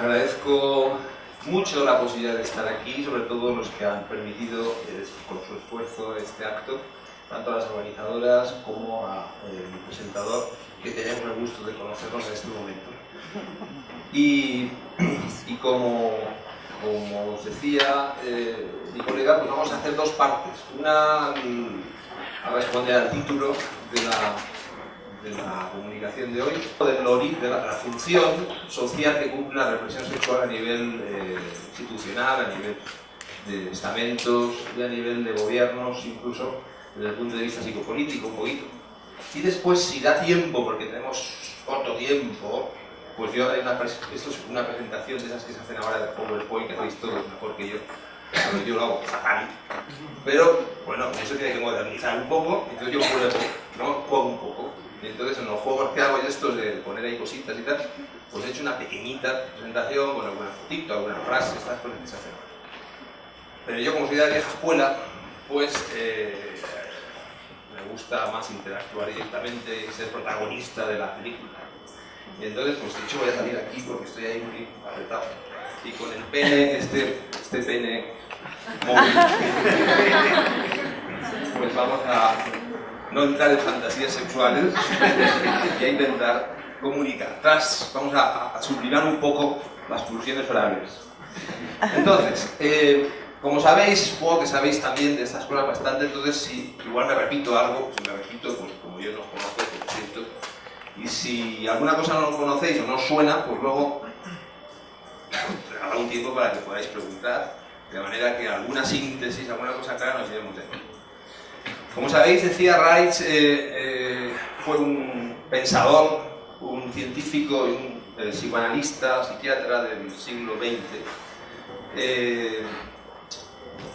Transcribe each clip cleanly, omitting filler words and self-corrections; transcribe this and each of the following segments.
Agradezco mucho la posibilidad de estar aquí, sobre todo los que han permitido, con su esfuerzo, este acto, tanto a las organizadoras como a mi presentador, que tenemos el gusto de conocernos en este momento. Y como os decía mi colega, pues vamos a hacer dos partes. Una a responder al título de la comunicación de hoy, de la función social que cumple la represión sexual a nivel institucional, a nivel de estamentos y a nivel de gobiernos, incluso desde el punto de vista psicopolítico, un poquito. Y después, si da tiempo, porque tenemos corto tiempo, pues yo haré esto es una presentación de esas que se hacen ahora de PowerPoint, que hacéis todos mejor que yo. Yo lo hago fatal. Pero, bueno, eso tiene que modernizar un poco, entonces yo juego un poco. Y entonces en los juegos que hago yo estos de poner ahí cositas y tal, pues he hecho una pequeñita presentación con alguna fotito, alguna frase, estas cosas que se hacen ahora. Pero yo, como soy de la vieja escuela, pues me gusta más interactuar directamente y ser protagonista de la película. Y entonces, pues de hecho voy a salir aquí porque estoy ahí muy apretado. Y con el pene, este pene móvil, pues vamos a no entrar en fantasías sexuales y a intentar comunicar. Vamos a sublimar un poco las pulsiones orales. Entonces, como sabéis, supongo que sabéis también de estas cosas bastante, entonces si igual me repito algo, si me repito, pues como yo no os conozco, pues lo siento. Y si alguna cosa no lo conocéis o no suena, pues luego habrá un tiempo para que podáis preguntar, de manera que alguna síntesis, alguna cosa clara nos llevemos de aquí. Como sabéis, decía Reich, fue un pensador, un científico y un psicoanalista, psiquiatra del siglo XX,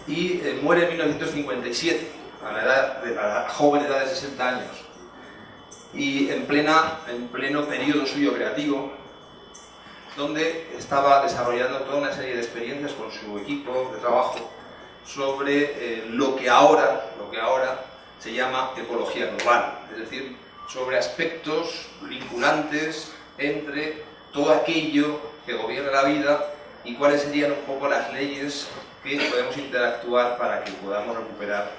y muere en 1957, a la joven edad de 60 años, y en pleno periodo suyo creativo, donde estaba desarrollando toda una serie de experiencias con su equipo de trabajo sobre lo que ahora se llama ecología global, es decir, sobre aspectos vinculantes entre todo aquello que gobierna la vida y cuáles serían un poco las leyes que podemos interactuar para que podamos recuperar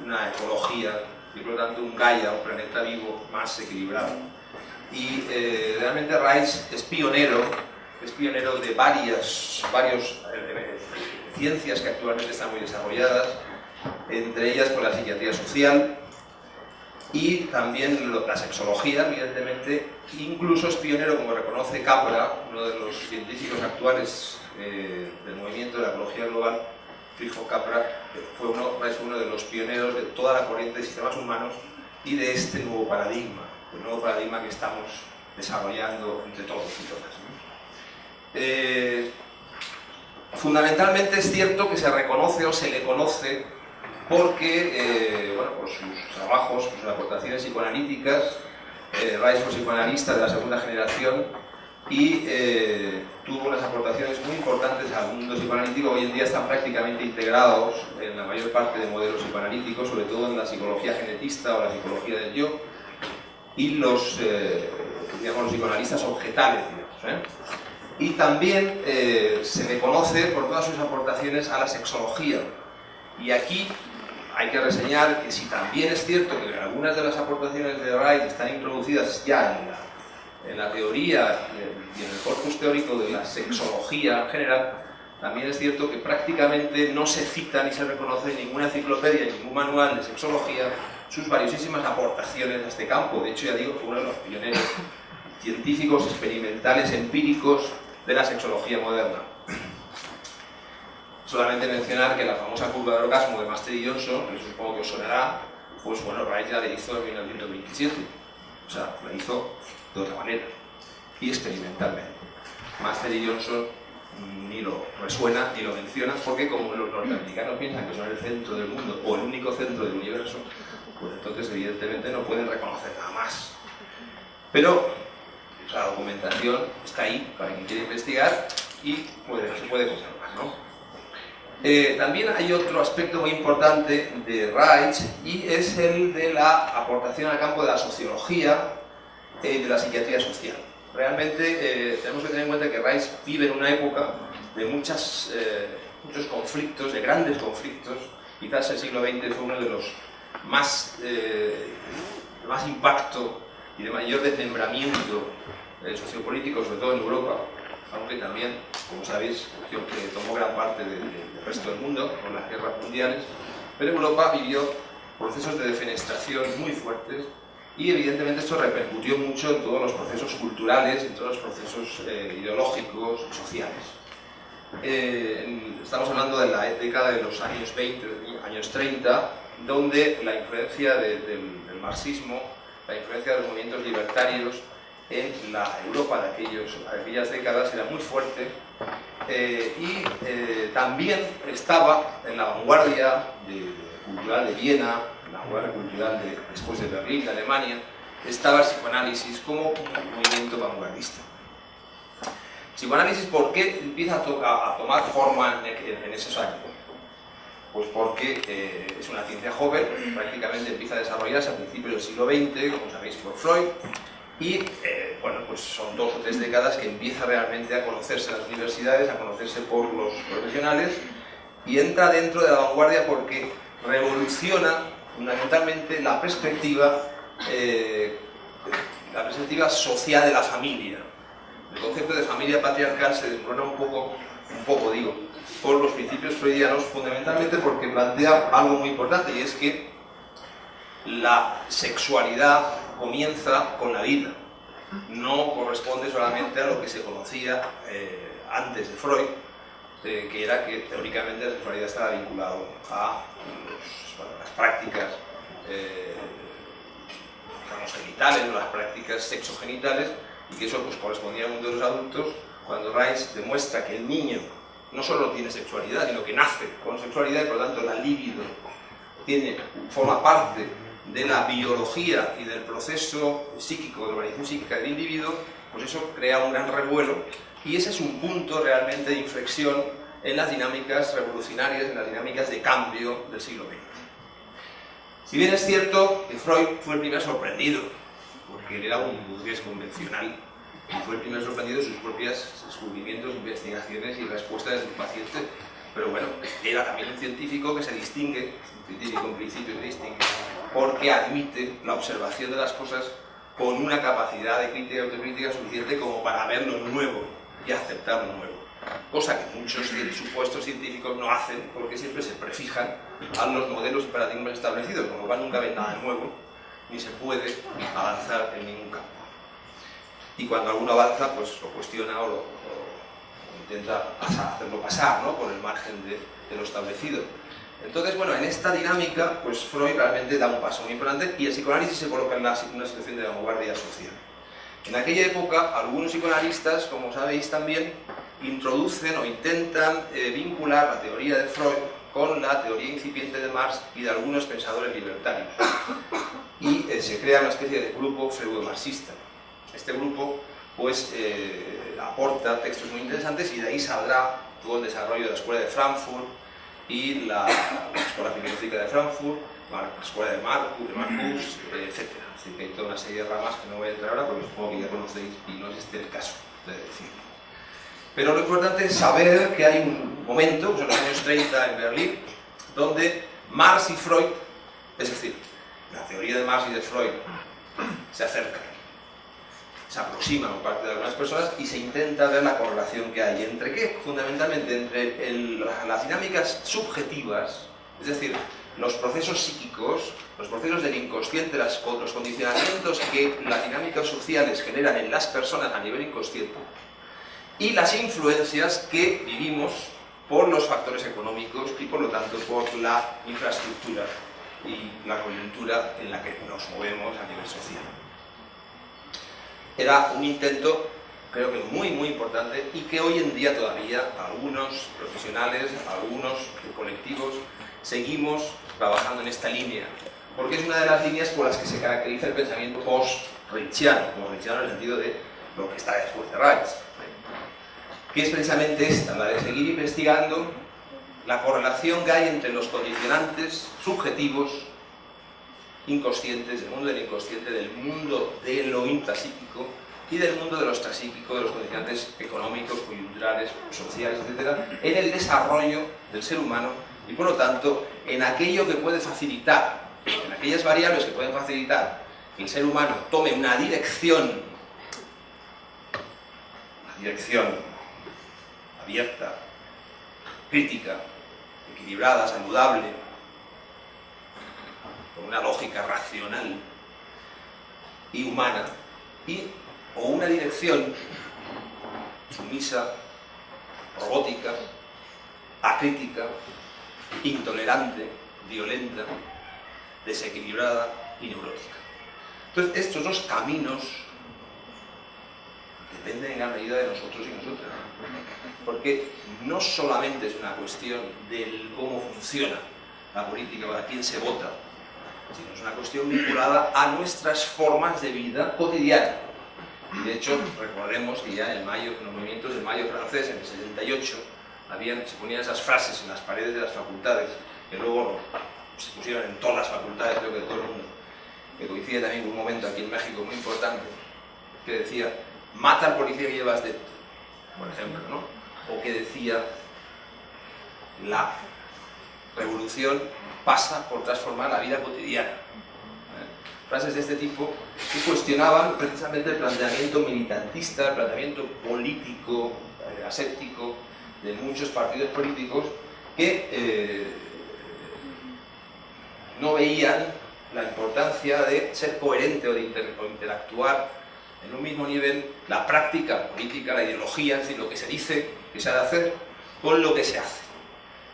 una ecología y por lo tanto un Gaia, un planeta vivo más equilibrado. Y realmente Reich es pionero de varias ciencias que actualmente están muy desarrolladas, entre ellas con la psiquiatría social y también la sexología, evidentemente. Incluso es pionero, como reconoce Capra, uno de los científicos actuales del movimiento de la ecología global, Friedrich Capra, es uno de los pioneros de toda la corriente de sistemas humanos y de este nuevo paradigma, el nuevo paradigma que estamos desarrollando entre todos y todas. Fundamentalmente es cierto que se reconoce o se le conoce porque, por sus trabajos, por sus aportaciones psicoanalíticas, Reich fue psicoanalista de la segunda generación y tuvo unas aportaciones muy importantes al mundo psicoanalítico. Hoy en día están prácticamente integrados en la mayor parte de modelos psicoanalíticos, sobre todo en la psicología genetista o la psicología del yo, y los psicoanalistas objetales, Y también se le conoce por todas sus aportaciones a la sexología. Y aquí hay que reseñar que si también es cierto que algunas de las aportaciones de Reich están introducidas ya en la teoría y en el corpus teórico de la sexología en general, también es cierto que prácticamente no se cita ni se reconoce en ninguna enciclopedia, en ningún manual de sexología, sus valiosísimas aportaciones a este campo. De hecho, ya digo, fue uno de los pioneros científicos, experimentales, empíricos de la sexología moderna. Solamente mencionar que la famosa curva del orgasmo de Master y Johnson, que supongo que os sonará, pues bueno, Reich ya la hizo en 1927. O sea, la hizo de otra manera y experimentalmente. Master y Johnson ni lo resuena ni lo menciona porque como los norteamericanos piensan que son el centro del mundo o el único centro del universo, pues entonces evidentemente no pueden reconocer nada más. Pero la documentación está ahí para quien quiera investigar y se puede conservar, ¿no? También hay otro aspecto muy importante de Reich y es el de la aportación al campo de la sociología y de la psiquiatría social. realmente tenemos que tener en cuenta que Reich vive en una época de muchos conflictos, de grandes conflictos. Quizás el siglo XX fue uno de los más impacto y de mayor desmembramiento sociopolítico, sobre todo en Europa, aunque también, como sabéis, que tomó gran parte del resto del mundo con las guerras mundiales, pero Europa vivió procesos de defenestración muy fuertes y evidentemente esto repercutió mucho en todos los procesos culturales, en todos los procesos ideológicos, sociales. Estamos hablando de la década de los años 20, años 30, donde la influencia del marxismo, la influencia de los movimientos libertarios en la Europa de aquellas décadas era muy fuerte, y también estaba en la vanguardia cultural de Viena, en la vanguardia cultural después de Berlín, de Alemania, estaba el psicoanálisis como un movimiento vanguardista. Psicoanálisis, ¿por qué empieza a tomar forma en esos años? Pues porque es una ciencia joven, prácticamente empieza a desarrollarse a principios del siglo XX, como sabéis, por Freud, y bueno, pues son 2 o 3 décadas que empieza realmente a conocerse en las universidades, a conocerse por los profesionales, y entra dentro de la vanguardia porque revoluciona fundamentalmente la perspectiva social de la familia. El concepto de familia patriarcal se desmorona un poco por los principios freudianos, fundamentalmente porque plantea algo muy importante, y es que la sexualidad comienza con la vida, no corresponde solamente a lo que se conocía antes de Freud, que era que teóricamente la sexualidad estaba vinculada a las prácticas genitales o las prácticas sexogenitales, y que eso pues correspondía al mundo de los adultos, cuando Reich demuestra que el niño no solo tiene sexualidad, sino que nace con sexualidad, y por lo tanto la libido forma parte de la biología y del proceso psíquico, de la organización psíquica del individuo, pues eso crea un gran revuelo, y ese es un punto realmente de inflexión en las dinámicas revolucionarias, en las dinámicas de cambio del siglo XX. Si bien es cierto que Freud fue el primer sorprendido, porque él era un burgués convencional, y fue el primer sorprendido de sus propios descubrimientos, investigaciones y respuestas de sus pacientes, pero bueno, era también un científico que se distingue, un científico en principio se distingue, porque admite la observación de las cosas con una capacidad de crítica y autocrítica suficiente como para ver lo nuevo y aceptar lo nuevo. Cosa que muchos supuestos científicos no hacen, porque siempre se prefijan a los modelos y paradigmas establecidos, con lo cual nunca ven nada nuevo, ni se puede avanzar en ningún campo. Y cuando alguno avanza, pues lo cuestiona o intenta hacerlo pasar, ¿no?, por el margen de lo establecido. Entonces, bueno, en esta dinámica, pues Freud realmente da un paso muy importante, y el psicoanálisis se coloca en una situación de vanguardia social. En aquella época, algunos psicoanalistas, como sabéis también, introducen o intentan vincular la teoría de Freud con la teoría incipiente de Marx y de algunos pensadores libertarios. Y se crea una especie de grupo pseudo-marxista. Este grupo, pues, aporta textos muy interesantes, y de ahí saldrá todo el desarrollo de la Escuela de Frankfurt y la Escuela Filosófica de Frankfurt, la Escuela de Marcus, etc. Así que hay toda una serie de ramas que no voy a entrar ahora porque supongo que ya conocéis y no es este el caso de decirlo. Pero lo importante es saber que hay un momento, pues en los años 30 en Berlín, donde Marx y Freud, es decir, la teoría de Marx y de Freud, se acercan, se aproximan por parte de algunas personas, y se intenta ver la correlación que hay. ¿Entre qué? Fundamentalmente entre las dinámicas subjetivas, es decir, los procesos psíquicos, los procesos del inconsciente, los condicionamientos que las dinámicas sociales generan en las personas a nivel inconsciente, y las influencias que vivimos por los factores económicos y por lo tanto por la infraestructura y la coyuntura en la que nos movemos a nivel social. Era un intento, creo que muy importante, y que hoy en día todavía algunos profesionales, algunos colectivos, seguimos trabajando en esta línea, porque es una de las líneas por las que se caracteriza el pensamiento post-reichiano, como reichiano en el sentido de lo que está después de Reich, que es precisamente esta, la de seguir investigando la correlación que hay entre los condicionantes subjetivos, inconscientes, del mundo del inconsciente, del mundo de lo intrapsíquico, y del mundo de lo extrapsíquico, de los condicionantes económicos, coyunturales, sociales, etc., en el desarrollo del ser humano y, por lo tanto, en aquello que puede facilitar, en aquellas variables que pueden facilitar que el ser humano tome una dirección abierta, crítica, equilibrada, saludable, con una lógica racional y humana, o una dirección sumisa, robótica, acrítica, intolerante, violenta, desequilibrada y neurótica. Entonces, estos dos caminos dependen en gran medida de nosotros y nosotras, porque no solamente es una cuestión de cómo funciona la política o a quién se vota, sino es una cuestión vinculada a nuestras formas de vida cotidiana. Y de hecho, recordemos que ya en los movimientos del Mayo francés, en el 78, se ponían esas frases en las paredes de las facultades, que luego se pusieron en todas las facultades, creo que de todo el mundo, que coincide también con un momento aquí en México muy importante, que decía: mata al policía que llevas dentro, por ejemplo, ¿no? O que decía: la revolución pasa por transformar la vida cotidiana. Frases de este tipo que cuestionaban precisamente el planteamiento militantista, el planteamiento político, aséptico de muchos partidos políticos que no veían la importancia de ser coherente o interactuar en un mismo nivel la práctica política, la ideología, es decir, lo que se dice que se ha de hacer, con lo que se hace.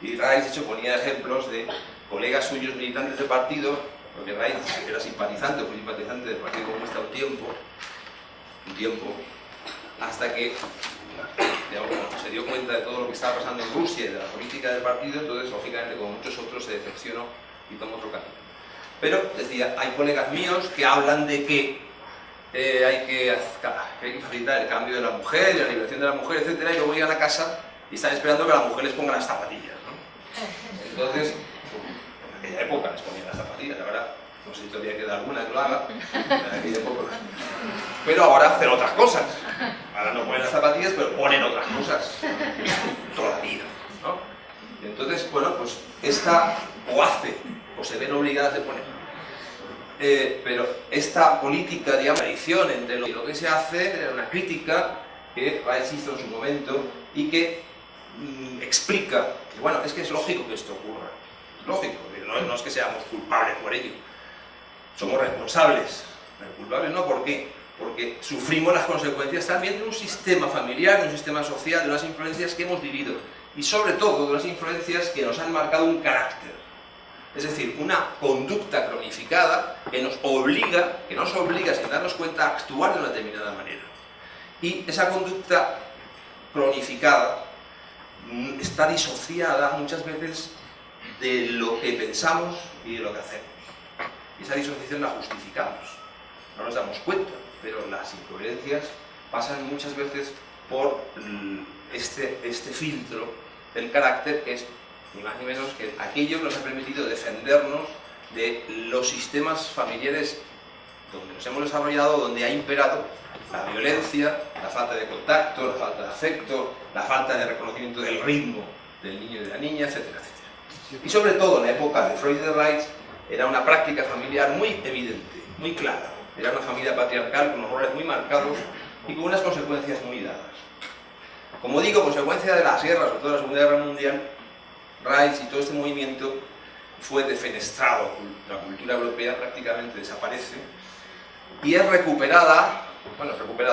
Y Rais, de hecho, ponía ejemplos de colegas suyos militantes de partido, porque Rais era simpatizante, fue simpatizante del Partido Comunista un tiempo, hasta que se dio cuenta de todo lo que estaba pasando en Rusia y de la política del partido. Entonces, lógicamente, como muchos otros, se decepcionó y tomó otro camino. Pero, decía, hay colegas míos que hablan de que hay que facilitar el cambio de la mujer, la liberación de la mujer, etcétera, y luego llegan a casa y están esperando que la mujer les ponga las zapatillas, ¿no? Entonces, en aquella época les ponían las zapatillas, ahora no sé si todavía queda alguna que lo haga, en aquella época. Pero ahora hacen otras cosas. Ahora no ponen las zapatillas, pero ponen otras cosas. Toda la vida, ¿no? Entonces, bueno, pues esta o hace, o se ven obligadas de poner. Pero esta política, digamos, la tradición entre lo que se hace, era una crítica que Rais hizo en su momento y que explica que, bueno, es que es lógico que esto ocurra. Es lógico, no es que seamos culpables por ello. Somos responsables. Pero culpables no, ¿por qué? Porque sufrimos las consecuencias también de un sistema familiar, de un sistema social, de unas influencias que hemos vivido. Y sobre todo de unas influencias que nos han marcado un carácter. Es decir, una conducta cronificada que nos obliga sin darnos cuenta a actuar de una determinada manera. Y esa conducta cronificada está disociada muchas veces de lo que pensamos y de lo que hacemos. Y esa disociación la justificamos. No nos damos cuenta, pero las incoherencias pasan muchas veces por este filtro del carácter, que es ni más ni menos que aquello que nos ha permitido defendernos de los sistemas familiares donde nos hemos desarrollado, donde ha imperado la violencia, la falta de contacto, la falta de afecto, la falta de reconocimiento del ritmo del niño y de la niña, etcétera, etcétera. Y sobre todo en la época de Freud y de Rais era una práctica familiar muy evidente, muy clara. Era una familia patriarcal con unos roles muy marcados y con unas consecuencias muy dadas. Como digo, consecuencia de las guerras, sobre todo de la Segunda Guerra Mundial, Rais y todo este movimiento fue defenestrado, la cultura europea prácticamente desaparece y es recuperada,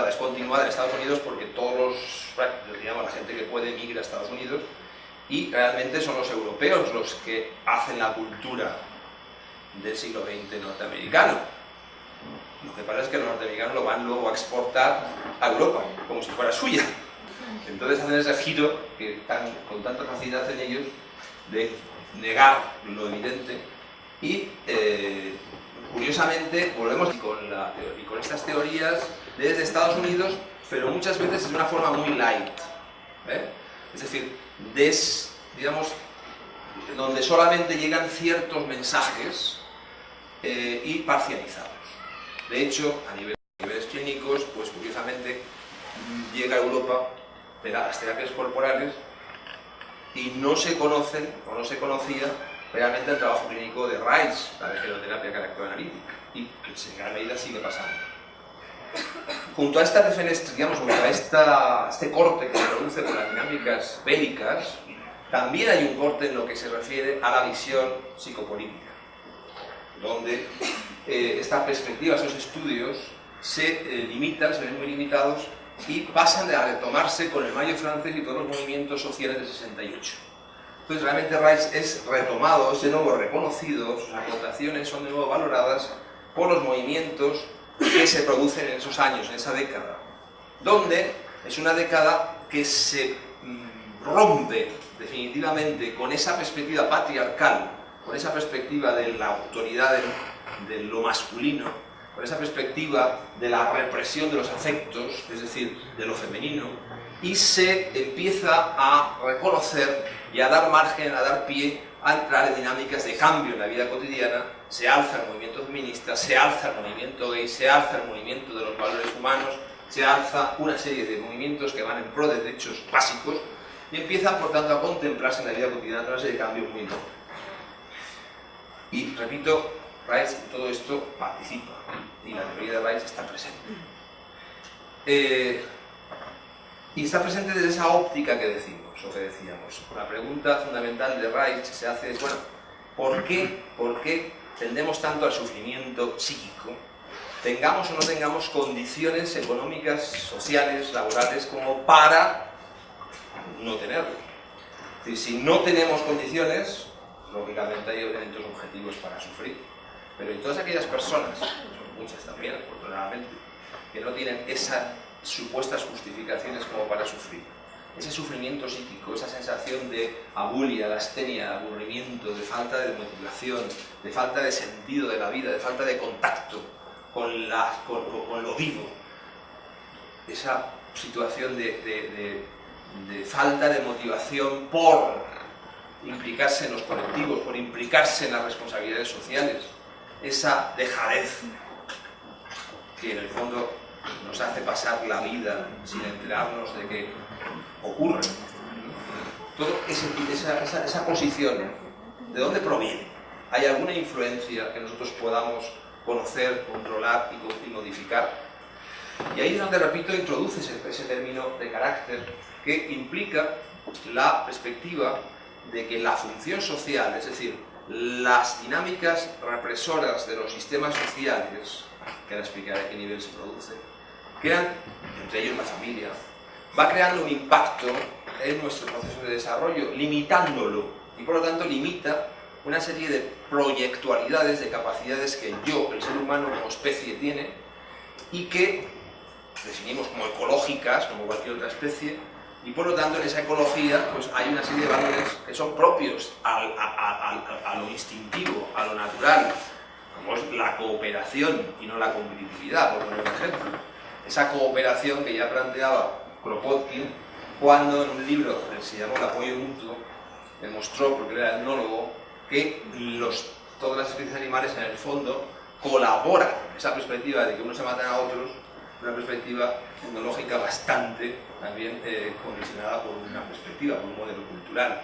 es continuada en Estados Unidos porque la gente que puede migra a Estados Unidos y realmente son los europeos los que hacen la cultura del siglo XX norteamericano. Lo que pasa es que los norteamericanos lo van luego a exportar a Europa, como si fuera suya. Entonces hacen ese giro que con tanta facilidad hacen ellos de negar lo evidente y curiosamente volvemos con estas teorías desde Estados Unidos, pero muchas veces es de una forma muy light, es decir, digamos, donde solamente llegan ciertos mensajes y parcializados. De hecho, a niveles clínicos, pues curiosamente llega a Europa de las terapias corporales y no se conocen o no se conocía realmente el trabajo clínico de Reich, la de geroterapia caracteroanalítica, y que en gran medida sigue pasando. Junto a esta defenestración, digamos, junto a este corte que se produce con las dinámicas bélicas, también hay un corte en lo que se refiere a la visión psicopolítica, donde esta perspectiva, esos estudios, se limitan, se ven muy limitados y pasan a retomarse con el Mayo francés y todos los movimientos sociales del 68. Entonces realmente Reich es retomado, es de nuevo reconocido, sus aportaciones son de nuevo valoradas por los movimientos que se producen en esos años, en esa década, donde es una década que se rompe definitivamente con esa perspectiva patriarcal, con esa perspectiva de la autoridad de lo masculino, con esa perspectiva de la represión de los afectos, es decir, de lo femenino, y se empieza a reconocer y a dar margen, a dar pie a entrar en dinámicas de cambio en la vida cotidiana. Se alza el movimiento feminista, se alza el movimiento gay, se alza el movimiento de los valores humanos, se alza una serie de movimientos que van en pro de derechos básicos y empiezan, por tanto, a contemplarse en la vida cotidiana una serie de cambios muy importantes. Y, repito, Reich en todo esto participa y la teoría de Reich está presente. Y está presente desde esa óptica que decimos, o que decíamos. La pregunta fundamental de Reich se hace es, bueno, ¿por qué tendemos tanto al sufrimiento psíquico? Tengamos o no tengamos condiciones económicas, sociales, laborales, como para no tenerlo. Es decir, si no tenemos condiciones, lógicamente hay elementos objetivos para sufrir. Pero en todas aquellas personas, son muchas también, afortunadamente, que no tienen esas supuestas justificaciones como para sufrir, ese sufrimiento psíquico, esa sensación de abulia, de astenia, de aburrimiento, de falta de motivación, de falta de sentido de la vida, de falta de contacto con lo vivo, esa situación de falta de motivación por implicarse en los colectivos, por implicarse en las responsabilidades sociales, esa dejadez que en el fondo nos hace pasar la vida sin enterarnos de que ocurre. Toda esa posición, ¿de dónde proviene? ¿Hay alguna influencia que nosotros podamos conocer, controlar y modificar? Y ahí es donde, repito, introduce ese término de carácter que implica la perspectiva de que la función social, es decir, las dinámicas represoras de los sistemas sociales, que ahora explicaré a qué nivel se producen, crean, entre ellos la familia, va creando un impacto en nuestro proceso de desarrollo, limitándolo, y por lo tanto limita una serie de proyectualidades, de capacidades que yo, el ser humano como especie, tiene, y que definimos como ecológicas, como cualquier otra especie, y por lo tanto en esa ecología pues hay una serie de valores que son propios a lo instintivo, a lo natural, como es la cooperación y no la competitividad, por poner un ejemplo. Esa cooperación que ya planteaba Kropotkin cuando en un libro que se llamó El apoyo mutuo demostró, porque era el etnólogo, que todas las especies animales en el fondo colaboran. Esa perspectiva de que unos se matan a otros, una perspectiva etnológica bastante también condicionada por una perspectiva, por un modelo cultural.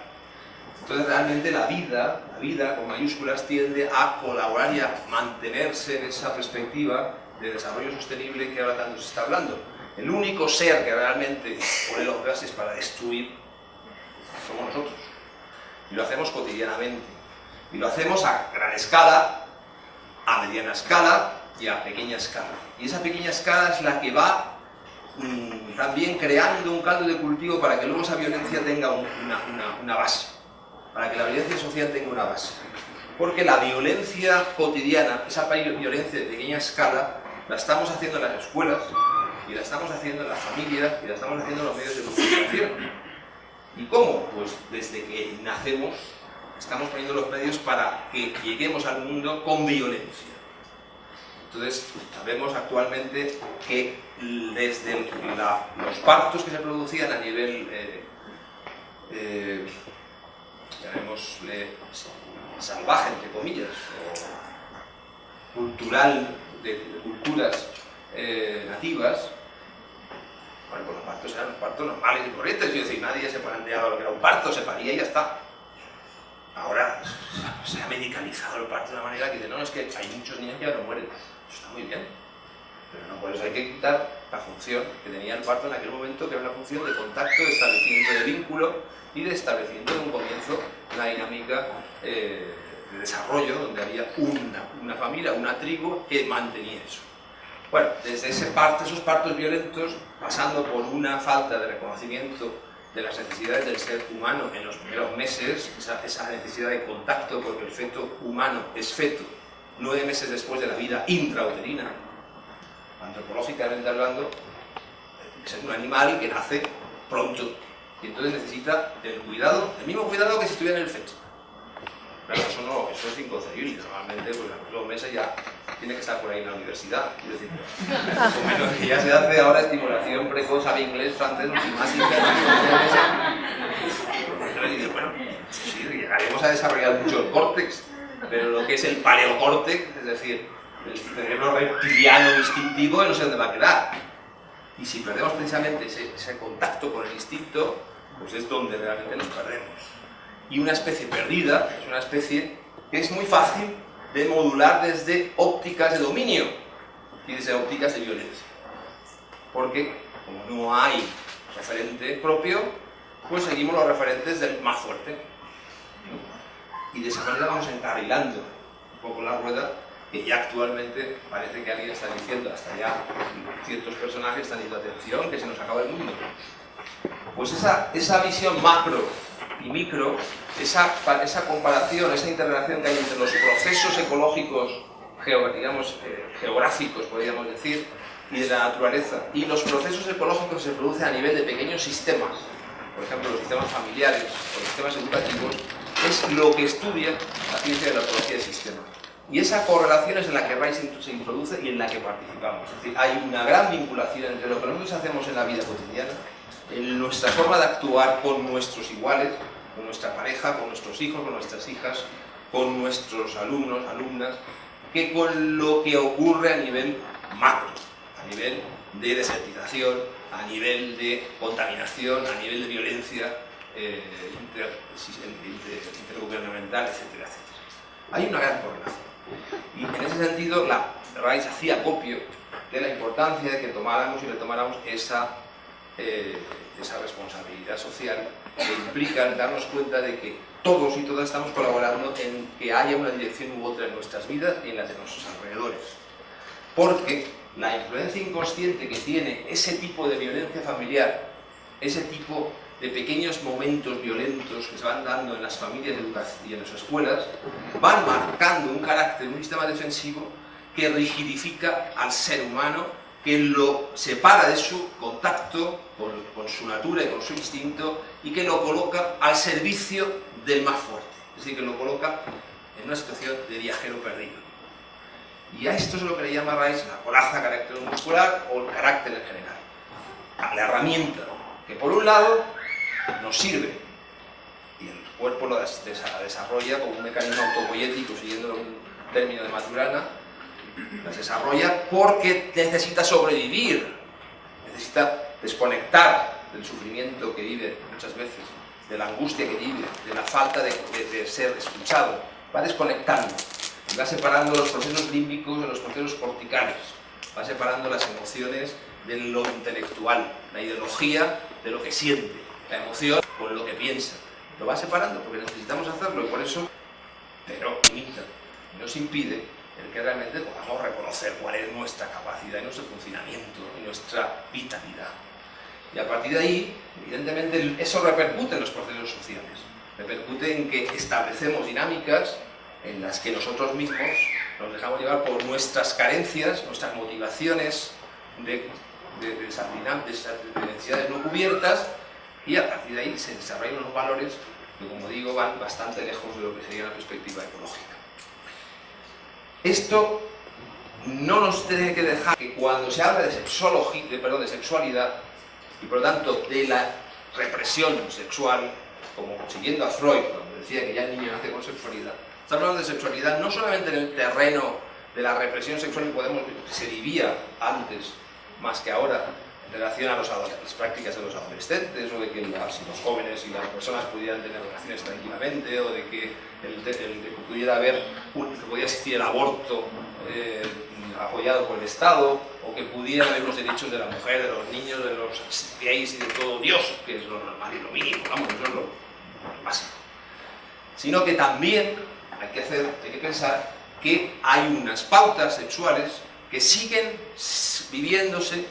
Entonces realmente la vida con mayúsculas, tiende a colaborar y a mantenerse en esa perspectiva de desarrollo sostenible que ahora tanto se está hablando. El único ser que realmente pone los gases para destruir somos nosotros. Y lo hacemos cotidianamente. Y lo hacemos a gran escala, a mediana escala y a pequeña escala. Y esa pequeña escala es la que va también creando un caldo de cultivo para que luego esa violencia tenga una base. Para que la violencia social tenga una base. Porque la violencia cotidiana, esa violencia de pequeña escala, la estamos haciendo en las escuelas, y la estamos haciendo en las familias, y la estamos haciendo en los medios de comunicación. ¿Y cómo? Pues desde que nacemos estamos poniendo los medios para que lleguemos al mundo con violencia. Entonces, sabemos actualmente que desde los partos que se producían a nivel, llamémosle salvaje, entre comillas, o cultural, de culturas nativas, bueno, pues los partos eran los partos normales y corrientes, es decir, nadie se planteaba lo que era un parto, se paría y ya está. Ahora se ha medicalizado el parto de una manera que dice, no, es que hay muchos niños que ya no mueren. Eso está muy bien, pero no por eso hay que quitar la función que tenía el parto en aquel momento, que era una función de contacto, de establecimiento de vínculo y de establecimiento de un comienzo, una dinámica de desarrollo, donde había una familia, una tribu que mantenía eso. Bueno, desde esos partos violentos, pasando por una falta de reconocimiento de las necesidades del ser humano en los primeros meses, esa necesidad de contacto, porque el feto humano es feto 9 meses después de la vida intrauterina, antropológicamente hablando, es un animal que nace pronto y entonces necesita del cuidado, el mismo cuidado que si estuviera en el feto. Claro, eso es inconcebible. Normalmente, pues a los 2 meses ya tiene que estar por ahí en la universidad. Es decir, o menos que ya se hace ahora estimulación precoz, sabe inglés, francés, matemáticas. Entonces, bueno, sí, llegaremos a desarrollar mucho el córtex, pero lo que es el paleocórtex, es decir, el cerebro reptiliano instintivo, no sé dónde va a quedar. Y si perdemos precisamente ese contacto con el instinto, pues es donde realmente nos perdemos. Y una especie perdida es una especie que es muy fácil de modular desde ópticas de dominio y desde ópticas de violencia. Porque como no hay referente propio, pues seguimos los referentes del más fuerte. Y de esa manera vamos encarrilando un poco la rueda, que ya actualmente parece que alguien está diciendo, hasta ya ciertos personajes están diciendo, atención, que se nos acaba el mundo. Pues esa visión macro y micro, esa comparación, esa interrelación que hay entre los procesos ecológicos, geográficos, podríamos decir, y de la naturaleza, y los procesos ecológicos que se producen a nivel de pequeños sistemas, por ejemplo, los sistemas familiares o los sistemas educativos, es lo que estudia la ciencia de la ecología de sistemas. Y esa correlación es en la que Rice se introduce y en la que participamos. Es decir, hay una gran vinculación entre lo que nosotros hacemos en la vida cotidiana, en nuestra forma de actuar con nuestros iguales, con nuestra pareja, con nuestros hijos, con nuestras hijas, con nuestros alumnos, alumnas, que con lo que ocurre a nivel macro, a nivel de desertización, a nivel de contaminación, a nivel de violencia intergubernamental, etcétera, etcétera. Hay una gran correlación. Y en ese sentido, Rice hacía copio de la importancia de que tomáramos y retomáramos esa responsabilidad social que implica darnos cuenta de que todos y todas estamos colaborando en que haya una dirección u otra en nuestras vidas y en las de nuestros alrededores. Porque la influencia inconsciente que tiene ese tipo de violencia familiar, ese tipo de pequeños momentos violentos que se van dando en las familias y en las escuelas, van marcando un carácter, un sistema defensivo que rigidifica al ser humano, que lo separa de su contacto con su natura y con su instinto y que lo coloca al servicio del más fuerte, es decir, que lo coloca en una situación de viajero perdido. Y a esto es lo que le llama Rice la coraza caracteromuscular o el carácter en general. La herramienta que por un lado nos sirve y el cuerpo lo desarrolla como un mecanismo autopoético, siguiendo un término de Maturana, las desarrolla porque necesita sobrevivir, necesita desconectar del sufrimiento que vive muchas veces, de la angustia que vive, de la falta de ser escuchado, va desconectando y va separando los procesos límbicos de los procesos corticales, va separando las emociones de lo intelectual, la ideología de lo que siente, la emoción con lo que piensa, lo va separando porque necesitamos hacerlo y por eso, pero limita y nos impide el que realmente podamos reconocer cuál es nuestra capacidad y nuestro funcionamiento y nuestra vitalidad. Y a partir de ahí, evidentemente, eso repercute en los procesos sociales, repercute en que establecemos dinámicas en las que nosotros mismos nos dejamos llevar por nuestras carencias, nuestras motivaciones de necesidades no cubiertas, y a partir de ahí se desarrollan unos valores que, como digo, van bastante lejos de lo que sería la perspectiva ecológica. Esto no nos tiene que dejar que cuando se habla de sexualidad y por lo tanto de la represión sexual, como siguiendo a Freud, cuando decía que ya el niño nace con sexualidad, está hablando de sexualidad no solamente en el terreno de la represión sexual que se vivía antes, más que ahora, en relación a las prácticas de los adolescentes, o de que los jóvenes y las personas pudieran tener relaciones tranquilamente, o de que pudiera haber, que pudiera existir el aborto apoyado por el Estado, o que pudiera haber los derechos de la mujer, de los niños, de los gays y de todo Dios, que es lo normal y lo mínimo, vamos, eso es lo básico. Sino que también hay que pensar que hay unas pautas sexuales que siguen viviéndose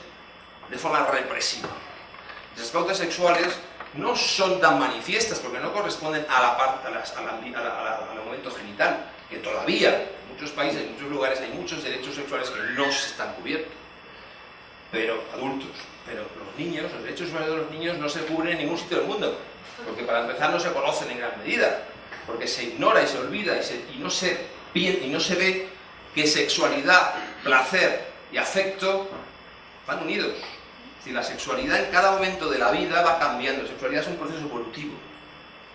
de forma represiva. Esas pautas sexuales no son tan manifiestas porque no corresponden al momento genital, que todavía en muchos países, en muchos lugares hay muchos derechos sexuales que no se están cubiertos, pero adultos. Pero los niños, los derechos sexuales de los niños no se cubren en ningún sitio del mundo, porque para empezar no se conocen en gran medida, porque se ignora y se olvida y no se ve que sexualidad, placer y afecto van unidos. Es decir, la sexualidad en cada momento de la vida va cambiando. La sexualidad es un proceso evolutivo,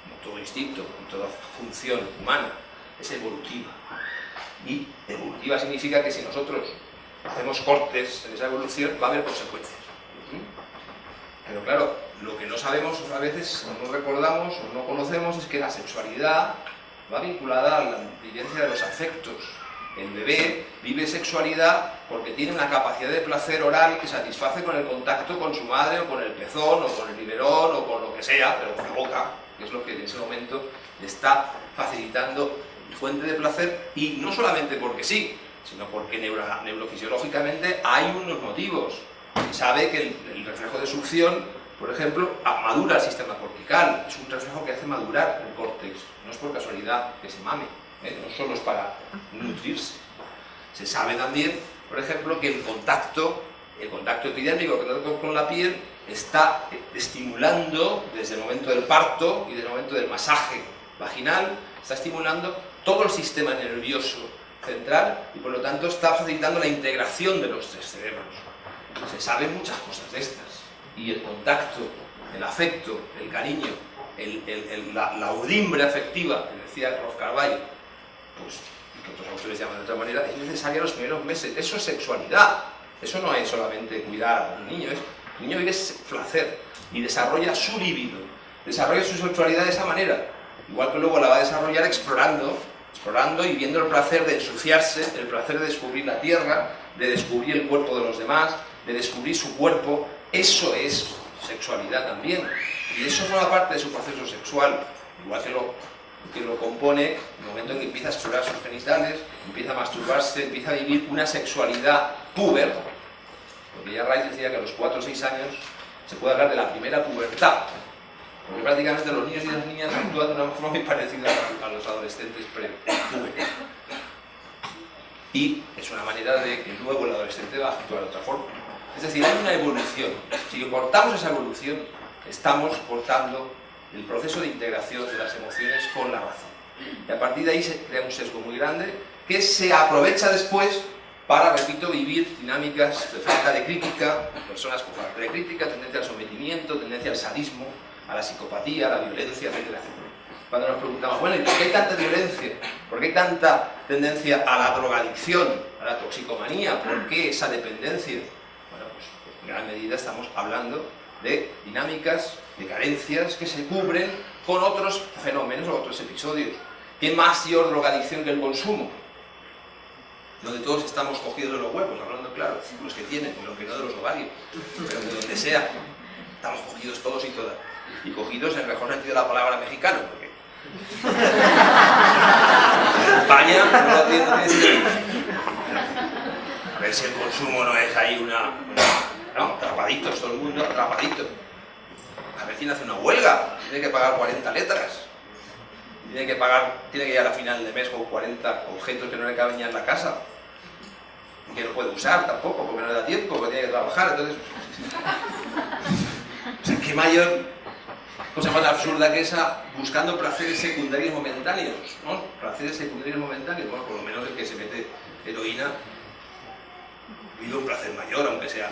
como todo instinto, como toda función humana, es evolutiva. Y evolutiva significa que si nosotros hacemos cortes en esa evolución va a haber consecuencias. Pero claro, lo que no sabemos a veces, o no recordamos o no conocemos, es que la sexualidad va vinculada a la vivencia de los afectos. El bebé vive sexualidad porque tiene una capacidad de placer oral que satisface con el contacto con su madre, o con el pezón, o con el biberón, o con lo que sea, pero con la boca, que es lo que en ese momento le está facilitando fuente de placer, y no solamente porque sí, sino porque neurofisiológicamente hay unos motivos. Se sabe que el reflejo de succión, por ejemplo, madura el sistema cortical, es un reflejo que hace madurar el córtex, no es por casualidad que se mame, no solo es para nutrirse. Se sabe también, por ejemplo, que el contacto epidérmico con la piel está estimulando desde el momento del parto y desde el momento del masaje vaginal, está estimulando todo el sistema nervioso central y por lo tanto está facilitando la integración de los tres cerebros. Se saben muchas cosas de estas, y el contacto, el afecto, el cariño, la udimbre afectiva, que decía Rolf Carvalho, pues, que otros autores llaman de otra manera, es necesaria en los primeros meses. Eso es sexualidad, eso no es solamente cuidar a un niño, el niño vive placer y desarrolla su libido, desarrolla su sexualidad de esa manera, igual que luego la va a desarrollar explorando y viendo el placer de ensuciarse, el placer de descubrir la tierra, de descubrir el cuerpo de los demás, de descubrir su cuerpo. Eso es sexualidad también, y eso forma parte de su proceso sexual, igual que lo compone el momento en que empieza a explorar sus genitales, empieza a masturbarse, empieza a vivir una sexualidad puber, porque ya Reich decía que a los 4 o 6 años se puede hablar de la primera pubertad, porque prácticamente los niños y las niñas actúan de una forma muy parecida a los adolescentes pre-puberes. Y es una manera de que luego el adolescente va a actuar de otra forma. Es decir, hay una evolución. Si cortamos esa evolución, estamos cortando el proceso de integración de las emociones con la razón. Y a partir de ahí se crea un sesgo muy grande que se aprovecha después para, repito, vivir dinámicas de falta de crítica, personas con falta de crítica, tendencia al sometimiento, tendencia al sadismo, a la psicopatía, a la violencia, etc. Cuando nos preguntamos, bueno, ¿y por qué hay tanta violencia? ¿Por qué hay tanta tendencia a la drogadicción, a la toxicomanía? ¿Por qué esa dependencia? Bueno, pues en gran medida estamos hablando de dinámicas, de carencias que se cubren con otros fenómenos o otros episodios. ¿Qué mayor drogadicción que el consumo? Donde todos estamos cogidos de los huevos, hablando claro, los que tienen, los que no de los ovarios, pero de donde sea, estamos cogidos todos y todas. Y cogidos en el mejor sentido de la palabra mexicano, porque en España no tiene sentido. A ver si el consumo no es ahí no, atrapaditos, todo el mundo atrapaditos. A ver quién hace una huelga, tiene que pagar 40 letras, tiene que llegar a final de mes con 40 objetos que no le caben ya en la casa, y que no puede usar tampoco, porque no le da tiempo, porque tiene que trabajar. Entonces, o sea, qué mayor cosa más absurda que esa, buscando placeres secundarios momentáneos, ¿no? Placeres secundarios momentáneos, bueno, por lo menos el que se mete heroína vive un placer mayor, aunque sea.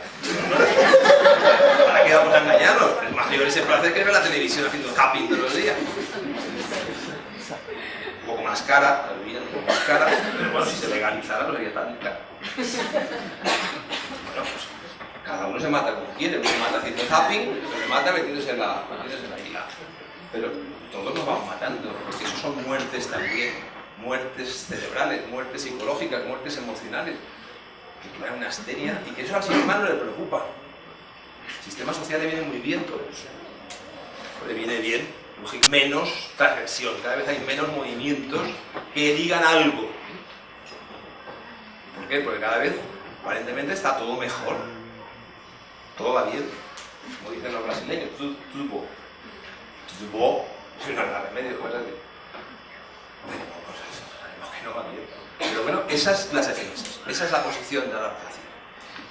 ¿Para qué vamos a engañarnos? Es mayor ese placer que ver la televisión haciendo zapping todos los días. Un poco más cara, la bebida un poco más cara, pero bueno, si se legalizara no sería tan cara. Bueno, pues cada uno se mata como quiere, uno se mata haciendo zapping, otro se mata metiéndose en la isla. Pero todos nos vamos matando, porque eso son muertes también, muertes cerebrales, muertes psicológicas, muertes emocionales, que crean una histeria y que eso al sistema no le preocupa. El sistema social le viene muy bien todo eso. Le viene bien menos transgresión, cada vez hay menos movimientos que digan algo. ¿Por qué? Porque cada vez aparentemente está todo mejor, todo va bien, como dicen los brasileños, tudo bom, si no hay remedio, cosas de... Sabemos que no va bien. Pero bueno, esas son las defensas, esa es la posición de adaptación.